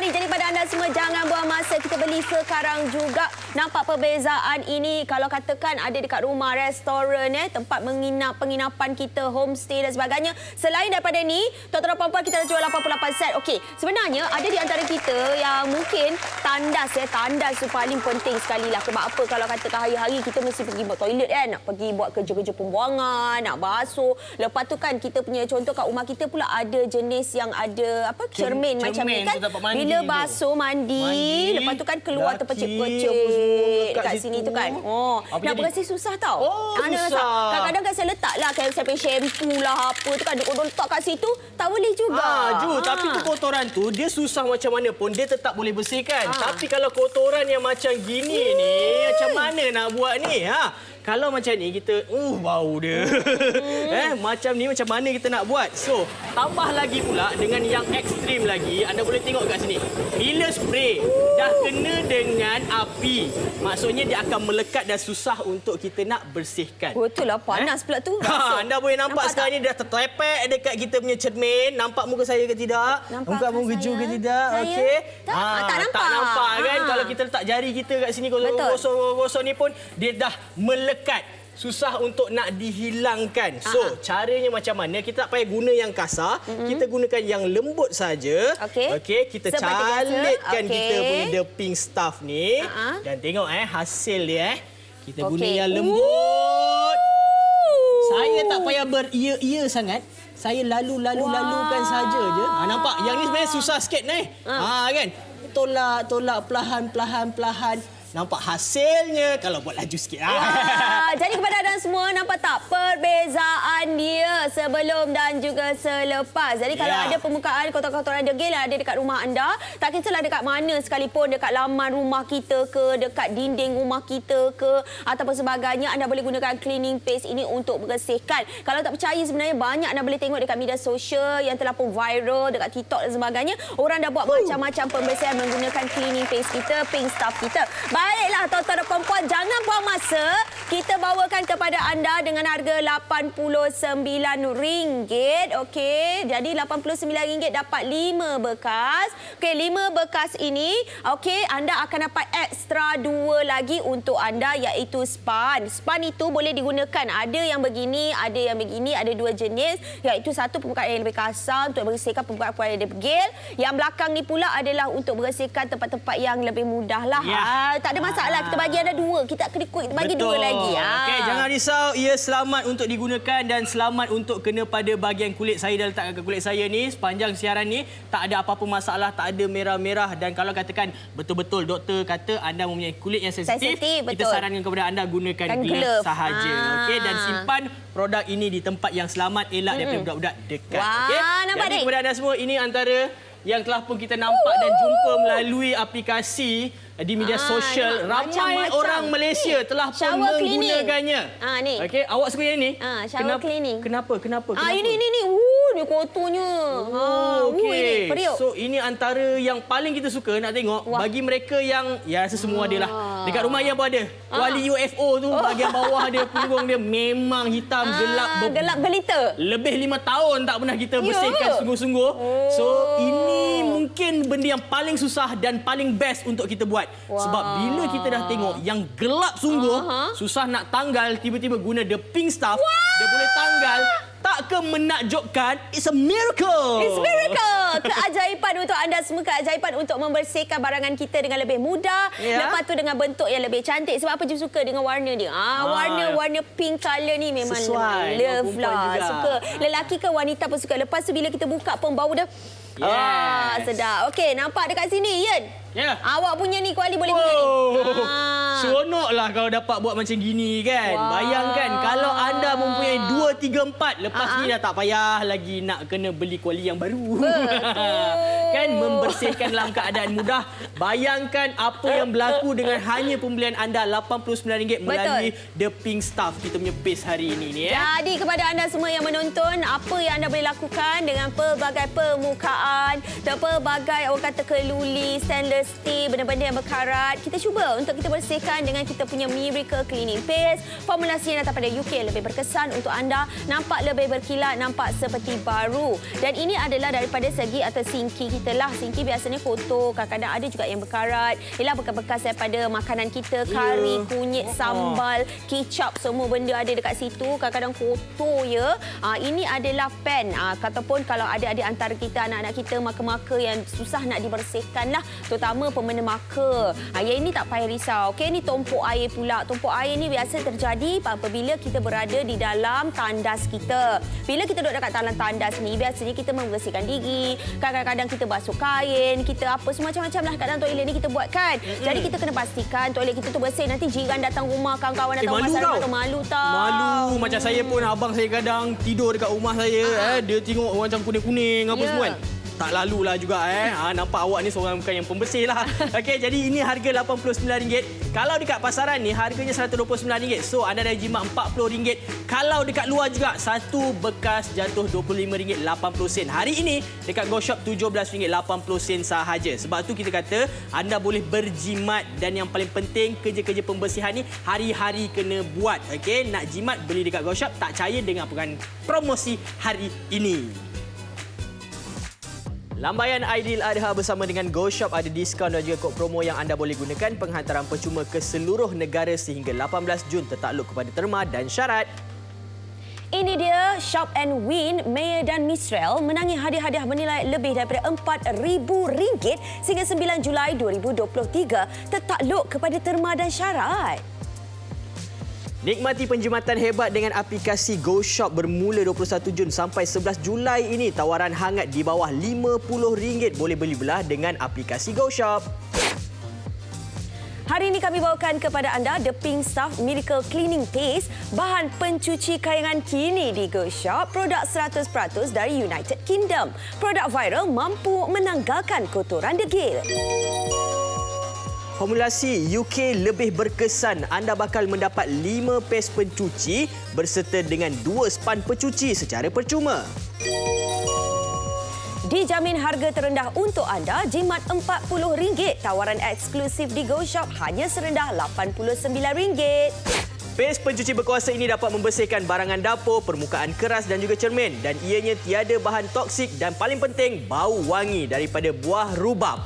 Jadi pada anda semua jangan buang masa, kita beli sekarang juga. Nampak perbezaan ini kalau katakan ada dekat rumah, restoran, tempat penginapan kita, homestay dan sebagainya. Selain daripada ni, tuan-tuan dan puan-puan, kita dah jual 88 set. Okey, sebenarnya ada di antara kita yang mungkin tandas tu paling penting sekali lah. Sebab apa? Kalau katakan hari-hari kita mesti pergi buat toilet kan, nak pergi buat kerja-kerja pembuangan, nak basuh. Lepas tu kan kita punya contoh kat rumah kita pula ada jenis yang ada cermin macam ni kan. Bila basuh mandi. Lepas tu kan keluar terpecik-pecik dekat sini tu kan. Nak bersih susah tau. Susah. Kadang-kadang kan saya letak lah, saya pakai shampoo lah apa tu kan. Dia letak kat situ, tak boleh juga. Tapi tu kotoran tu, dia susah macam mana pun, dia tetap boleh bersihkan. Tapi kalau kotoran yang macam gini ni, macam mana nak buat ni? Kalau macam ni kita bau dia. Macam ni macam mana kita nak buat? So, tambah lagi pula dengan yang ekstrim lagi. Anda boleh tengok kat sini. Bila spray dah kena dengan api, maksudnya dia akan melekat dan susah untuk kita nak bersihkan. Betul lah, panas pula tu. Anda boleh nampak sekarang ni dah tertepek dekat kita punya cermin. Nampak muka saya ke tidak? Nampak muka Ju ke tidak? Okey. Tak nampak. Tak nampak kan? Kalau kita letak jari kita kat sini gosok-gosok ni pun dia dah melekat. Susah untuk nak dihilangkan. So, caranya macam mana? Kita tak payah guna yang kasar. Kita gunakan yang lembut saja. Okey, kita calitkan kita punya the pink stuff ni. Dan tengok hasil dia. Kita guna yang lembut. Saya tak payah beria-ia sangat. Saya lalukan saja je. Nampak? Yang ni sebenarnya susah sikit ni. Kan? Tolak perlahan-perlahan. Nampak hasilnya kalau buat laju sikit. Jadi kepada anda semua, nampak tak perbezaan dia sebelum dan juga selepas. Jadi kalau ada permukaan kotoran-kotoran degil yang ada dekat rumah anda, tak kisahlah dekat mana sekalipun, dekat laman rumah kita ke, dekat dinding rumah kita ke, ataupun sebagainya, anda boleh gunakan cleaning paste ini untuk bersihkan. Kalau tak percaya, sebenarnya banyak anda boleh tengok dekat media sosial yang telah pun viral, dekat TikTok dan sebagainya. Orang dah buat macam-macam pembersihan menggunakan cleaning paste kita, pink stuff kita. Baiklah, tuan-tuan dan puan-puan, jangan buang masa. Kita bawakan kepada anda dengan harga RM89. Okey, jadi RM89 dapat 5 bekas. Okey, 5 bekas ini, okey, anda akan dapat ekstra 2 lagi untuk anda, iaitu span. Span itu boleh digunakan. Ada yang begini, ada dua jenis, iaitu satu permukaan yang lebih kasar untuk bersihkan permukaan yang degil. Yang belakang ni pula adalah untuk bersihkan tempat-tempat yang lebih mudah lah. Tak ada masalah, kita bagi anda 2. Kita bagi 2 lagi. Okey, jangan risau, ia selamat untuk digunakan dan selamat untuk kena pada bahagian kulit. Saya dah letakkan ke kulit saya ni sepanjang siaran ni, tak ada apa-apa masalah, tak ada merah-merah. Dan kalau katakan betul-betul doktor kata anda mempunyai kulit yang sensitif, kita sarankan kepada anda gunakan glove sahaja. Okey, dan simpan produk ini di tempat yang selamat, elak daripada budak-budak dekat. Okey. Jadi kepada anda semua, ini antara yang telah pun kita nampak dan jumpa melalui aplikasi di media sosial. Ramai orang Malaysia telah pun menggunakannya. Okey, awak suka yang ini? Shower cleaning. Kenapa? Ini. Dia kotornya. Okey. So, ini antara yang paling kita suka nak tengok. Bagi mereka yang, rasa semua ada lah. Dekat rumah yang pun ada. Wali UFO tu, bahagian bawah dia, punggung dia memang hitam, gelap gelita. Lebih 5 tahun tak pernah kita bersihkan sungguh-sungguh. So, ini mungkin benda yang paling susah dan paling best untuk kita buat. Sebab bila kita dah tengok yang gelap sungguh, susah nak tanggal, tiba-tiba guna the pink stuff, dia boleh tanggal. Tak ke menakjubkan? It's a miracle. It's a miracle. Keajaiban untuk anda semua, keajaiban untuk membersihkan barangan kita dengan lebih mudah. Lepas tu dengan bentuk yang lebih cantik. Sebab apa Ju suka dengan warna dia? Warna pink colour ni memang love lah. Suka. Lelaki ke wanita pun suka. Lepas tu bila kita buka pun bau dah. Sedap. Okey, nampak dekat sini, Ian? Awak punya ni kuali boleh guna ni. Seronoklah kalau dapat buat macam gini kan. Bayangkan kalau anda mempunyai 2, 3, 4, lepas ni dah tak payah lagi nak kena beli kuali yang baru. Kan, membersihkan dalam keadaan mudah. Bayangkan apa yang berlaku dengan hanya pembelian anda RM89 melalui the pink stuff, kita punya base hari ini ni. Jadi kepada anda semua yang menonton, apa yang anda boleh lakukan dengan pelbagai permukaan, pelbagai orang kata keluli, stainless steel, benda-benda yang berkarat, kita cuba untuk kita bersihkan dengan kita punya Miracle Cleaning Paste. Formulasi yang datang pada UK lebih berkesan untuk anda, nampak lebih berkilat, nampak seperti baru. Dan ini adalah daripada segi atau sinki kita lah. Sinki biasanya kotor, kadang-kadang ada juga yang berkarat. Ialah bekas-bekas daripada makanan kita, kari, kunyit, sambal, kicap, semua benda ada dekat situ. Kadang-kadang kotor ya. Ini adalah pen. Ataupun kalau ada antara kita, anak-anak kita, maka-maka yang susah nak dibersihkan lah. Terutama bersama pemena maka. Yang ini tak payah risau. Okey, ni tumpuk air pula. Tumpuk air ni biasa terjadi apabila kita berada di dalam tandas kita. Bila kita duduk dekat dalam tandas ni, biasanya kita membersihkan gigi. Kadang-kadang kita basuh kain, kita apa semacam-macam lah kat dalam toilet ni kita buat kan. Jadi kita kena pastikan toilet kita tu bersih. Nanti jiran datang rumah, kawan-kawan datang rumah saya tu malu tau. Malu. Macam saya pun, abang saya kadang tidur dekat rumah saya. Dia tengok macam kuning-kuning apa semua kan. Tak lalulah juga nampak awak ni seorang bukan yang pembersih lah. Okey, jadi ini harga RM89. Kalau dekat pasaran ni harganya RM129. So anda dah jimat RM40. Kalau dekat luar juga satu bekas jatuh RM25.80. Hari ini dekat Go Shop RM17.80 sahaja. Sebab tu kita kata anda boleh berjimat dan yang paling penting kerja-kerja pembersihan ni hari-hari kena buat. Okey, nak jimat beli dekat Go Shop, tak percaya dengan promosi hari ini. Lambaian Aidiladha bersama dengan Go Shop ada diskaun dan juga kod promo yang anda boleh gunakan. Penghantaran percuma ke seluruh negara sehingga 18 Jun tertakluk kepada terma dan syarat. Ini dia Shop and Win. Mayer dan Mistral menangi hadiah-hadiah bernilai lebih daripada RM4,000 sehingga 9 Julai 2023 tertakluk kepada terma dan syarat. Nikmati penjimatan hebat dengan aplikasi Go Shop bermula 21 Jun sampai 11 Julai ini. Tawaran hangat di bawah RM50 boleh beli belah dengan aplikasi Go Shop. Hari ini kami bawakan kepada anda The Pink Stuff Miracle Cleaning Paste, bahan pencuci kayangan kini di Go Shop, produk 100% dari United Kingdom. Produk viral mampu menanggalkan kotoran degil. Formulasi UK lebih berkesan. Anda bakal mendapat 5 paste pencuci berserta dengan 2 span pencuci secara percuma. Dijamin harga terendah untuk anda, jimat RM40. Tawaran eksklusif di Go Shop hanya serendah RM89. Paste pencuci berkuasa ini dapat membersihkan barangan dapur, permukaan keras dan juga cermin. Dan ianya tiada bahan toksik dan paling penting, bau wangi daripada buah rubab.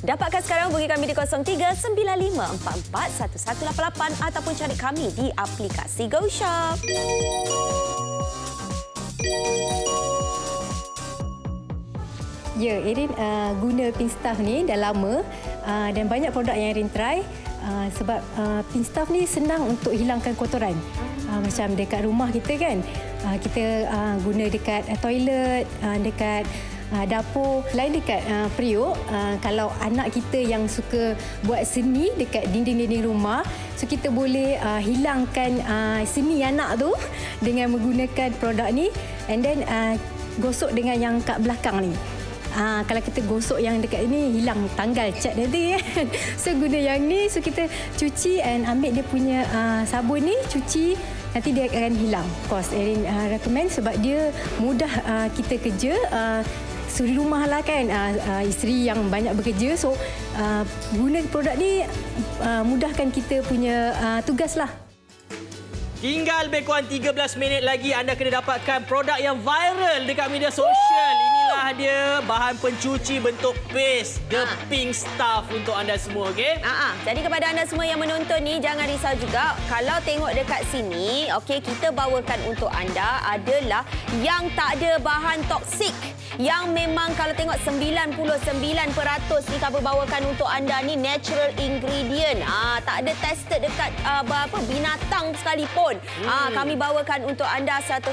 Dapatkan sekarang, hubungi kami di 0395441188 ataupun cari kami di aplikasi Go Shop. Ya, Erin guna Pink Stuff ni dah lama dan banyak produk yang Erin try sebab Pink Stuff ni senang untuk hilangkan kotoran. Macam dekat rumah kita kan, kita guna dekat toilet, dekat dapur, lain dekat periuk. Kalau anak kita yang suka buat seni dekat dinding-dinding rumah, so kita boleh hilangkan seni anak tu dengan menggunakan produk ni, and then gosok dengan yang kat belakang ni. Kalau kita gosok yang dekat ini, hilang tanggal cat nanti kan. So guna yang ni, so kita cuci and ambil dia punya sabun ni, cuci, nanti dia akan hilang. Of course, Erin recommend sebab dia mudah kita kerja. Suri rumah lah kan, isteri yang banyak bekerja, so guna produk ni mudahkan kita punya tugas lah. Tinggal lebih kurang 13 minit lagi anda kena dapatkan produk yang viral dekat media sosial. Inilah dia, bahan pencuci bentuk paste, The Pink Stuff untuk anda semua, okey? Jadi kepada anda semua yang menonton ni, jangan risau juga. Kalau tengok dekat sini, okey, kita bawakan untuk anda adalah yang tak ada bahan toksik. Yang memang kalau tengok 99% ni kami bawakan untuk anda ni natural ingredient. Tak ada tested dekat binatang sekalipun. Kami bawakan untuk anda 100%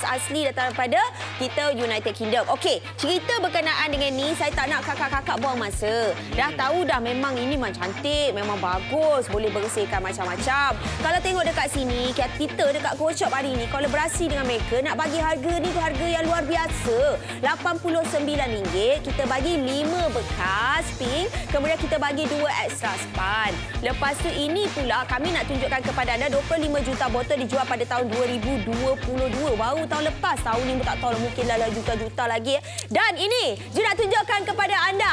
asli daripada kita United Kingdom. Okey, cerita berkenaan dengan ni, saya tak nak kakak-kakak buang masa. Dah tahu dah memang ini memang cantik, memang bagus, boleh bersihkan macam-macam. Kalau tengok dekat sini, kita dekat Go Shop hari ni kolaborasi dengan mereka nak bagi harga ni harga yang luar biasa. RM89, kita bagi 5 bekas pink, kemudian kita bagi 2 extra span. Lepas tu ini pula kami nak tunjukkan kepada anda 25 juta botol dijual pada tahun 2022. Baru tahun lepas, tahun ni tak tahu mungkin dah juta-juta lagi. Dan ini juga nak tunjukkan kepada anda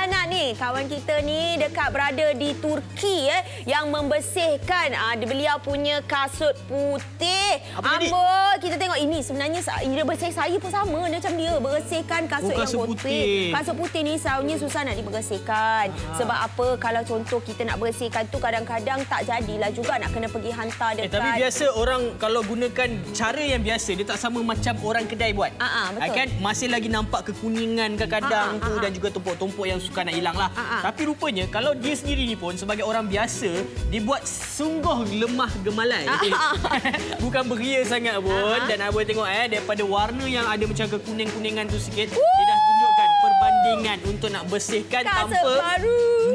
anak ni, kawan kita ni dekat berada di Turki yang membersihkan beliau punya kasut putih. Amboi, kita tengok ini sebenarnya dia bersih saya pun sama macam dia bersihkan kasut yang putih. Kasut putih ni selalunya susah nak dibersihkan. Sebab apa? Kalau contoh kita nak bersihkan tu kadang-kadang tak jadilah juga, nak kena pergi hantar Tapi biasa orang kalau gunakan cara yang biasa, dia tak sama macam orang kedai buat. Betul. Kan masih lagi nampak kekuningan kadang-kadang tu dan juga tumpuk-tumpuk yang suka nak hilang lah. Tapi rupanya kalau dia sendiri ni pun sebagai orang biasa, dia buat sungguh lemah gemalai. Bukan beria sangat pun. Dan abang tengok daripada warna yang ada macam kekuning-kuningan tu sikit, dia dah tunjukkan perbandingan untuk nak bersihkan tanpa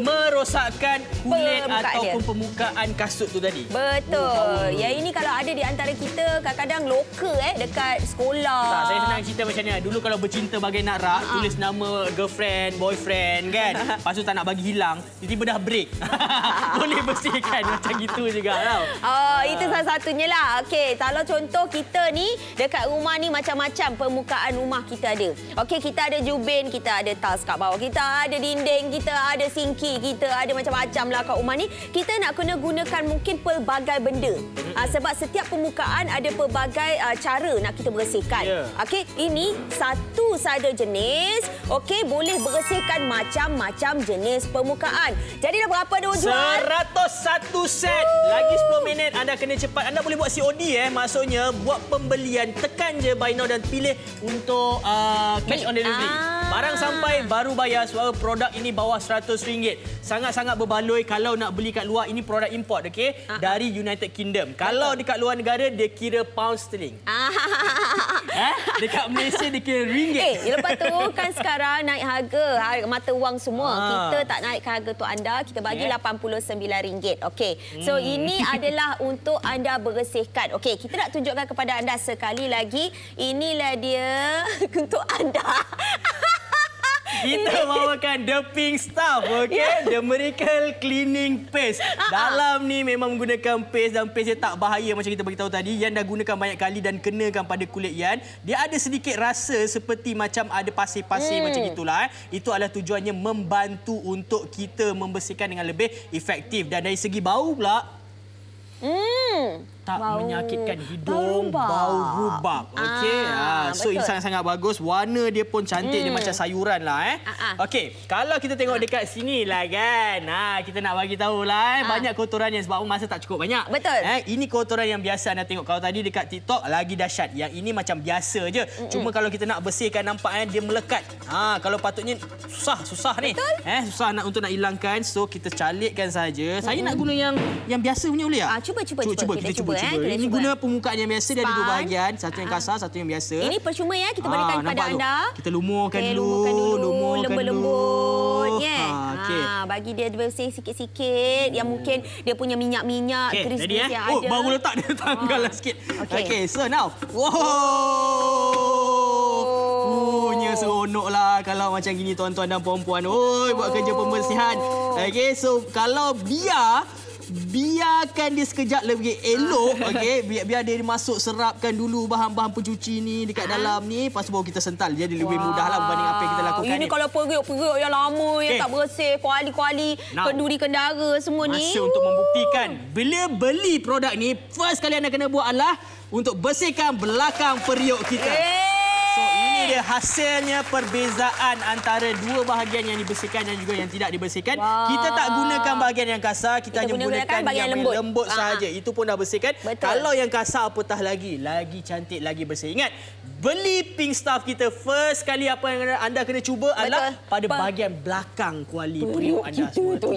merosakkan kulit ataupun permukaan kasut tu tadi. Betul. Yang ini kalau ada di antara kita kadang-kadang loka dekat sekolah. Tak, saya senang cerita macam ni. Dulu kalau bercinta bagai nak rak, tulis nama girlfriend, boyfriend kan. Lepas tu tak nak bagi hilang, tiba-tiba dah break. Boleh bersihkan macam gitu juga tau. Itu salah satunya lah. Okey, kalau contoh kita ni dekat rumah ni macam-macam permukaan rumah kita ada. Okey, kita ada jubin, kita ada tiles kat bawah, kita ada dinding, kita ada sinki, kita ada macam-macam lah kat rumah ni. Kita nak kena gunakan mungkin pelbagai benda. Sebab setiap permukaan ada pelbagai cara nak kita bersihkan. Okey, ini satu saja jenis. Okey, boleh bersihkan macam-macam jenis permukaan. Jadi dah berapa dia jual? 101 set. Lagi 10 minit anda kena cepat. Anda boleh buat COD maksudnya buat pembelian, tekan je buy now dan pilih untuk cash on delivery. Barang sampai baru bayar sebab produk ini bawah RM100. Sangat-sangat berbaloi kalau nak beli kat luar. Ini produk import dari United Kingdom. Kalau dekat luar negara dia kira pound sterling. Dekat Malaysia dia kira ringgit. Lepas tu kan sekarang naik harga mata wang semua. Kita tak naikkan harga tu anda, kita bagi RM89. Okey. So ini adalah untuk anda bersihkan. Okey, kita nak tunjukkan kepada anda sekali lagi. Inilah dia untuk anda. Kita bawakan The Pink Stuff, The Miracle Cleaning Paste. Dalam ni memang menggunakan paste dan paste dia tak bahaya macam kita beritahu tadi. Yang dah gunakan banyak kali dan kenakan pada kulit Yan. Dia ada sedikit rasa seperti macam ada pasir-pasir macam itulah. Itu adalah tujuannya membantu untuk kita membersihkan dengan lebih efektif. Dan dari segi bau pula, tak menyakitkan hidung, bau rubab. Okey. So ini sangat-sangat bagus. Warna dia pun cantik, dia macam sayuran lah Okey, kalau kita tengok dekat sini lah kan. Kita nak bagi tahu lah banyak kotoran yang sebab masa tak cukup banyak. Betul. Ini kotoran yang biasa anda tengok. Kalau tadi dekat TikTok lagi dahsyat. Yang ini macam biasa je. Cuma kalau kita nak bersihkan nampak dia melekat. Kalau patutnya susah ni. Susah untuk nak hilangkan. So kita calitkan saja. Saya nak guna yang biasa punya boleh tak? Cuba. Kita cuba. Ini guna permukaan yang biasa, dia ada dua bahagian. Satu yang kasar, satu yang biasa. Ini percuma kita berikan kepada anda. Kita lumurkan dulu. Lembut-lembut. Bagi dia bersih sikit-sikit. Yang mungkin dia punya minyak-minyak, kris-kris yang ada. Baru letak dia tanggal lah sikit. Okay, so now. Punya seronok lah kalau macam gini tuan-tuan dan puan-puan. Buat kerja pembersihan. Okay, so kalau biarkan dia sekejap lebih elok, biar dia masuk serapkan dulu bahan-bahan pencuci ni dekat dalam ni, lepas tu baru kita sental. Jadi lebih mudahlah berbanding apa yang kita lakukan ini. Kalau periuk yang lama yang tak bersih, kuali-kuali, kenduri kendara semua ni. Masa untuk membuktikan bila beli produk ni, first kali anda kena buat adalah untuk bersihkan belakang periuk kita. So ini dia hasilnya perbezaan antara dua bahagian yang dibersihkan dan juga yang tidak dibersihkan. Kita tak gunakan bahagian yang kasar, kita hanya gunakan yang lembut sahaja. Itu pun dah bersihkan. Kalau yang kasar apatah lagi cantik, lagi bersih. Ingat, beli Pink Stuff kita first kali apa yang anda kena cuba adalah pada bahagian belakang kuali periuk anda semua tu.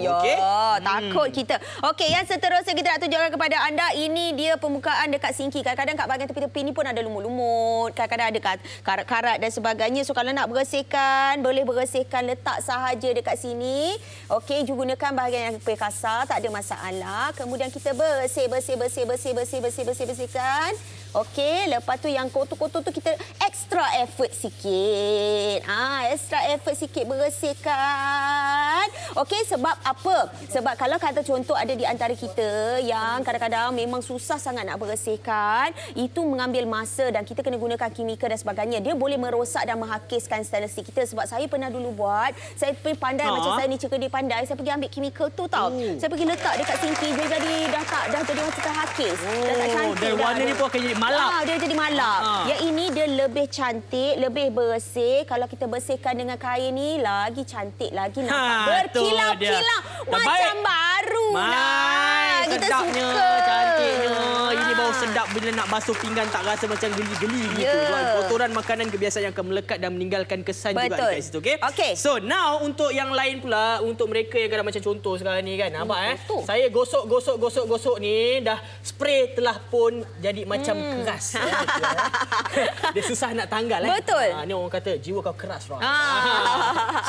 Takut kita. Okey, yang seterusnya kita nak tunjukkan kepada anda, ini dia permukaan dekat sinki. Kadang-kadang kat bahagian tepi-tepi ni pun ada lumut-lumut. Kadang-kadang ada karat-karat dan sebagainya. So kalau nak bersihkan, boleh bersihkan, letak sahaja dekat sini. Okey, gunakan bahagian yang lebih kasar, tak ada masalah. Kemudian kita bersihkan. Okey, lepas tu yang kotor-kotor tu kita extra effort sikit. Extra effort sikit bersihkan. Okey, sebab apa? Sebab kalau kata contoh ada di antara kita yang kadang-kadang memang susah sangat nak bersihkan, itu mengambil masa dan kita kena gunakan kimia dan sebagainya. Dia boleh merosak dan menghakiskan stylus kita. Sebab saya pernah dulu buat, saya pergi pandai macam saya ni cakap dia pandai, saya pergi ambil kimia tu tau. Saya pergi letak dekat sinki, dia jadi dah jadi macam terhakis. Dah tak cantik. Dan warna ni pun akan jadi malap. Dia jadi malap. Yang ini dia lebih cantik, lebih bersih. Kalau kita bersihkan dengan kain ni, lagi cantik, lagi nampak berkilau-kilau. Macam baru lah. Kita suka. Cantiknya. sedap bila nak basuh pinggan tak rasa macam geli-geli gitu. Kotoran makanan kebiasaan yang akan melekat dan meninggalkan kesan juga dekat situ. Okey. So now untuk yang lain pula, untuk mereka yang kadang macam contoh sekarang ni kan. Nampak saya gosok ni dah spray telah pun jadi macam keras. Dia susah nak tanggal. Betul. Ni orang kata jiwa kau keras.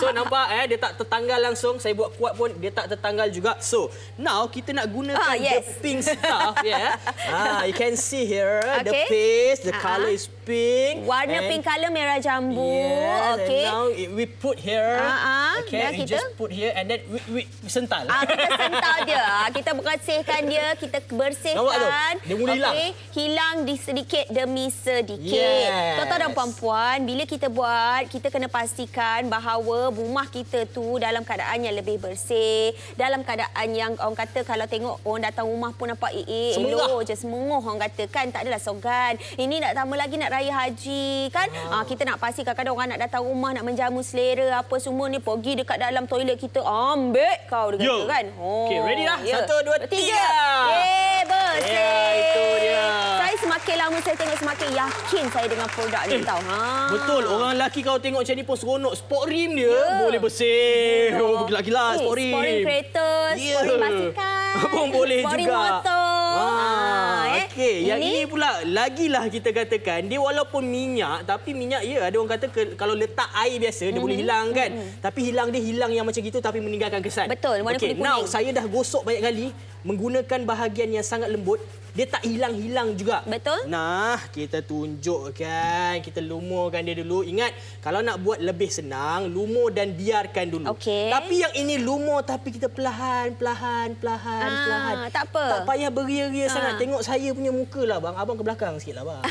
So nampak dia tak tertanggal langsung. Saya buat kuat pun dia tak tertanggal juga. So now kita nak gunakan the pink stuff. You can see here the paste, the color is pink. Warna pink color merah jambu. Okay. Now we put here. Okay, you kita just put here and then we sental. Kita sental dia. Kita bersihkan dia, kita bersihkan. Dia mula hilang. Hilang sedikit demi sedikit. Tuan-tuan dan puan-puan, bila kita buat, kita kena pastikan bahawa rumah kita tu dalam keadaan yang lebih bersih, dalam keadaan yang orang kata kalau tengok orang datang rumah pun nampak elok je, semenguh orang kata kan, tak adalah sogan. Ini nak tambah lagi nak raya haji kan. Kita nak pastikan kadang-kadang orang nak datang rumah nak menjamu selera apa semua ni pergi dekat dalam toilet kita ambil kau dia kata kan. Okey, ready dah? 1 2 3. Bersih. Itu dia. Saya semakin lama saya tengok semakin yakin saya dengan produk ni tahu. Betul. Orang lelaki kalau tengok macam ni pun seronok. Sport rim dia boleh bersih. Gila-gila sport rim. Sport rim kereta, sport rim basikal. Pun boleh sport juga. Sport rim motor. Okey, yang ini pula lagilah kita katakan dia walaupun minyak tapi minyak ada orang kata kalau letak air biasa dia boleh hilang kan. Tapi hilang yang macam gitu tapi meninggalkan kesan. Betul, warna kuning-kuning. Now saya dah gosok banyak kali menggunakan bahagian yang sangat lembut. Dia tak hilang-hilang juga. Betul. Nah, kita tunjukkan. Kita lumurkan dia dulu. Ingat, kalau nak buat lebih senang, lumur dan biarkan dulu. Okey. Tapi yang ini lumur tapi kita perlahan. Tak apa. Tak payah beria-ria sangat. Tengok saya punya muka lah, bang. Abang ke belakang sikit lah, bang.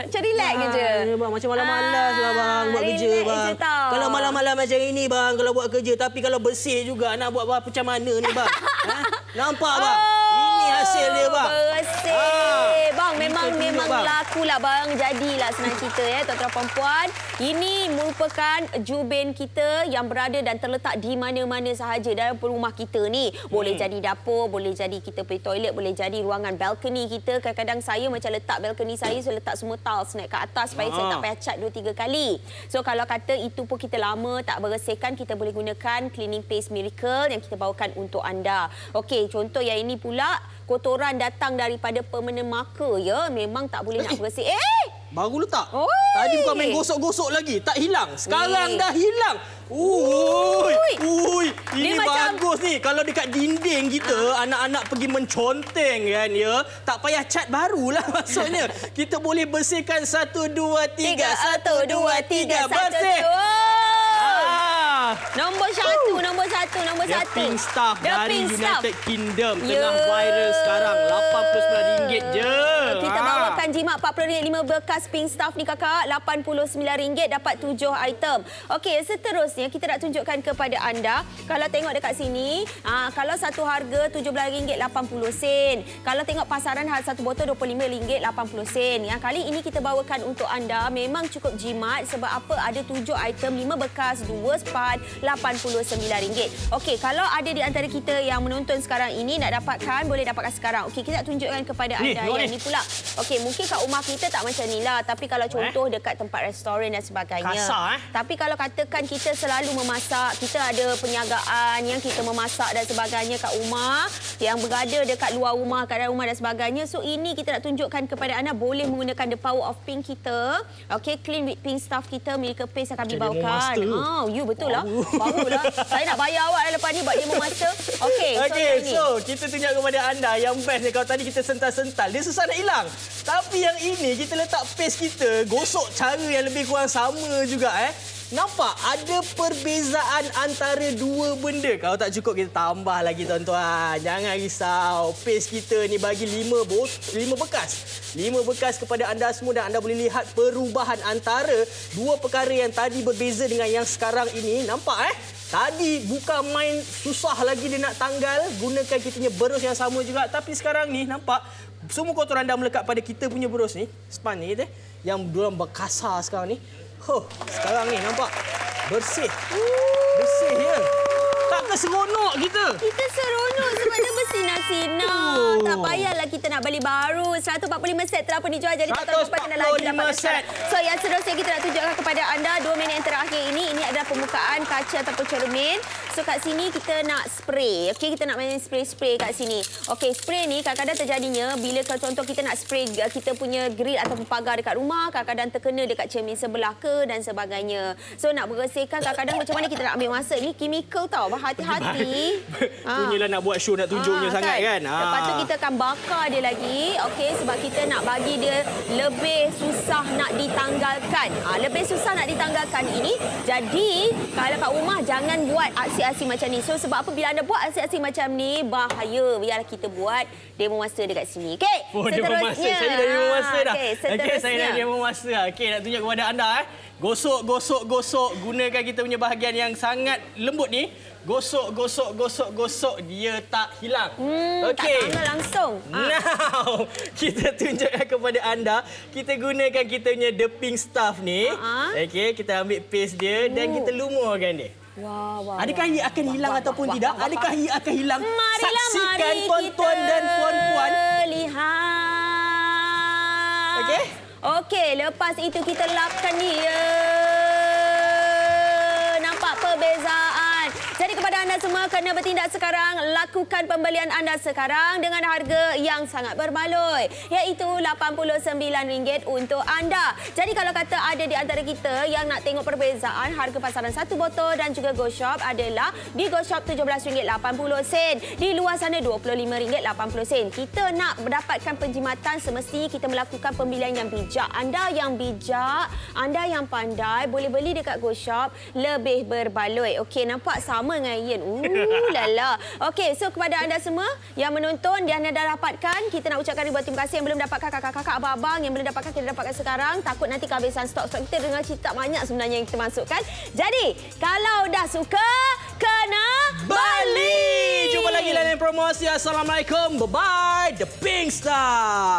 Macam relax je. Bang. Macam malam-malas lah, bang. Buat kerja, bang. Kalau malam-malam macam ini, bang. Kalau buat kerja. Tapi kalau bersih juga, nak buat macam mana ni, bang? Nampak, bang? Ini hasil dia, bang. Bersih. Bang, memang lakulah bang. Jadilah senang cerita tuan-tuan puan-puan. Ini merupakan jubin kita yang berada dan terletak di mana-mana sahaja dalam rumah kita ni. Boleh jadi dapur, boleh jadi kita pergi toilet, boleh jadi ruangan balkoni kita. Kadang-kadang saya macam letak balkoni saya letak semua tiles naik ke atas supaya saya tak payah cat 2-3 kali. So kalau kata itu pun kita lama tak bersihkan, kita boleh gunakan cleaning paste Miracle yang kita bawakan untuk anda. Okey, contoh yang ini pula kotoran datang daripada permanent marker memang tak boleh nak bersih. Baru letak. Tadi bukan main gosok-gosok lagi, tak hilang. Sekarang dah hilang. Ini bagus ni. Kalau dekat dinding kita anak-anak pergi menconteng kan tak payah cat barulah maksudnya. Kita boleh bersihkan 1 2 3 1 2 3 bersih. Nombor satu. The Pink Stuff dari United Kingdom tengah viral sekarang. RM89 je. Kita bawakan jimat RM40 5 bekas Pink Stuff ni kakak. RM89 dapat 7 item. Okey, seterusnya kita nak tunjukkan kepada anda. Kalau tengok dekat sini, kalau satu harga RM17.80. Kalau tengok pasaran satu botol RM25.80. Yang kali ini kita bawakan untuk anda memang cukup jimat sebab apa ada 7 item, 5 bekas, 2 span, RM89. Okey, kalau ada di antara kita yang menonton sekarang ini nak dapatkan, boleh dapatkan sekarang. Okey, kita nak tunjukkan kepada anda yang ni pula. Okey, mungkin kat rumah kita tak macam ni lah. Tapi kalau contoh dekat tempat restoran dan sebagainya. Kasar, Tapi kalau katakan kita selalu memasak, kita ada perniagaan yang kita memasak dan sebagainya kat rumah, yang berada dekat luar rumah, kat dalam rumah dan sebagainya. So, ini kita nak tunjukkan kepada anda boleh menggunakan the power of pink kita. Okey, clean with pink stuff kita, Miracle Paste akan dibawakan. You betul lah. Barulah. Saya nak bayar awak lepas ni buat demo master. Okey, so kita tunjuk kepada anda yang best ni. Kalau tadi kita sental-sental, dia susah nak hilang. Tapi yang ini kita letak paste kita, gosok cara yang lebih kurang sama juga Nampak ada perbezaan antara dua benda. Kalau tak cukup kita tambah lagi tuan-tuan. Jangan risau. Paste kita ni bagi 5 bekas. 5 bekas kepada anda semua dan anda boleh lihat perubahan antara dua perkara yang tadi berbeza dengan yang sekarang ini. Nampak Tadi bukan main susah lagi dia nak tanggal. Gunakan kita punya berus yang sama juga. Tapi sekarang ni nampak semua kotoran dah melekat pada kita punya berus ni. Span ni yang diorang berkasar sekarang ni. Sekarang ni nampak bersih. Bersih ya. Tak Takkan seronok kita? Kita seronok sebab dia bersinar-sinar. Tak payahlah kita nak beli baru. 145 set telah pun dijual. Jadi tuan-tuan kena lagi dapatkan set. So yang seterusnya kita nak tunjukkan kepada anda 2 minit yang terakhir ini. Ini adalah pembukaan kaca ataupun cermin. So kat sini kita nak spray. Okey, kita nak main spray-spray kat sini. Okey, spray ni kadang-kadang terjadinya bila contoh kita nak spray kita punya grill ataupun pagar dekat rumah, kadang-kadang terkena dekat cermin sebelah ke dan sebagainya. So nak bersihkan kadang-kadang macam mana kita nak ambil masa. Ini chemical tau. Hati-hati. Punyalah nak buat show nak tunjuknya sangat kan. Lepas tu kita akan bakar dia lagi. Okey, sebab kita nak bagi dia lebih susah nak ditanggalkan. Lebih susah nak ditanggalkan ini. Jadi kalau kat rumah jangan buat aksi-aksi macam ni. So sebab apa bila anda buat aksi-aksi macam ni bahaya. Biarlah kita buat demo masa dekat sini. Okey. Seterusnya. Saya dah demo masa dah. Okey, saya dah demo masa. Okey, nak tunjuk kepada anda Gosok, gosok, gosok. Gunakan kita punya bahagian yang sangat lembut ni. Gosok, gosok, gosok, gosok. Dia tak hilang. Okey. Tak langsung. Now, kita tunjukkan kepada anda. Kita gunakan kita punya The Pink Stuff ni. Okey, kita ambil paste dia dan kita lumurkan dia. Wow. Adakah ia akan hilang ataupun tidak? Adakah ia akan hilang? Saksikan tuan-tuan dan puan-puan. Lihat. Okey. Okey, lepas itu kita lapkan dia. Nampak perbezaan. Jadi kepada anda semua kena bertindak sekarang, lakukan pembelian anda sekarang dengan harga yang sangat berbaloi, iaitu RM89 untuk anda. Jadi kalau kata ada di antara kita yang nak tengok perbezaan harga pasaran satu botol dan juga Go Shop adalah di Go Shop RM17.80, di luar sana RM25.80. Kita nak mendapatkan penjimatan semesti kita melakukan pembelian yang bijak. Anda yang bijak, anda yang pandai boleh beli dekat Go Shop lebih berbaloi. Okey, nampak sama dengan Ian. Lala. Okey, so kepada anda semua yang menonton dan anda dah dapatkan, kita nak ucapkan ribuan terima kasih. Yang belum dapatkan kakak-kakak, abang-abang yang belum dapatkan, kita dapatkan sekarang. Takut nanti kehabisan stok-stok kita. Dengar cerita banyak sebenarnya yang kita masukkan. Jadi, kalau dah suka, kena beli. Jumpa lagi lain promosi. Assalamualaikum. Bye-bye. The Pink Stuff.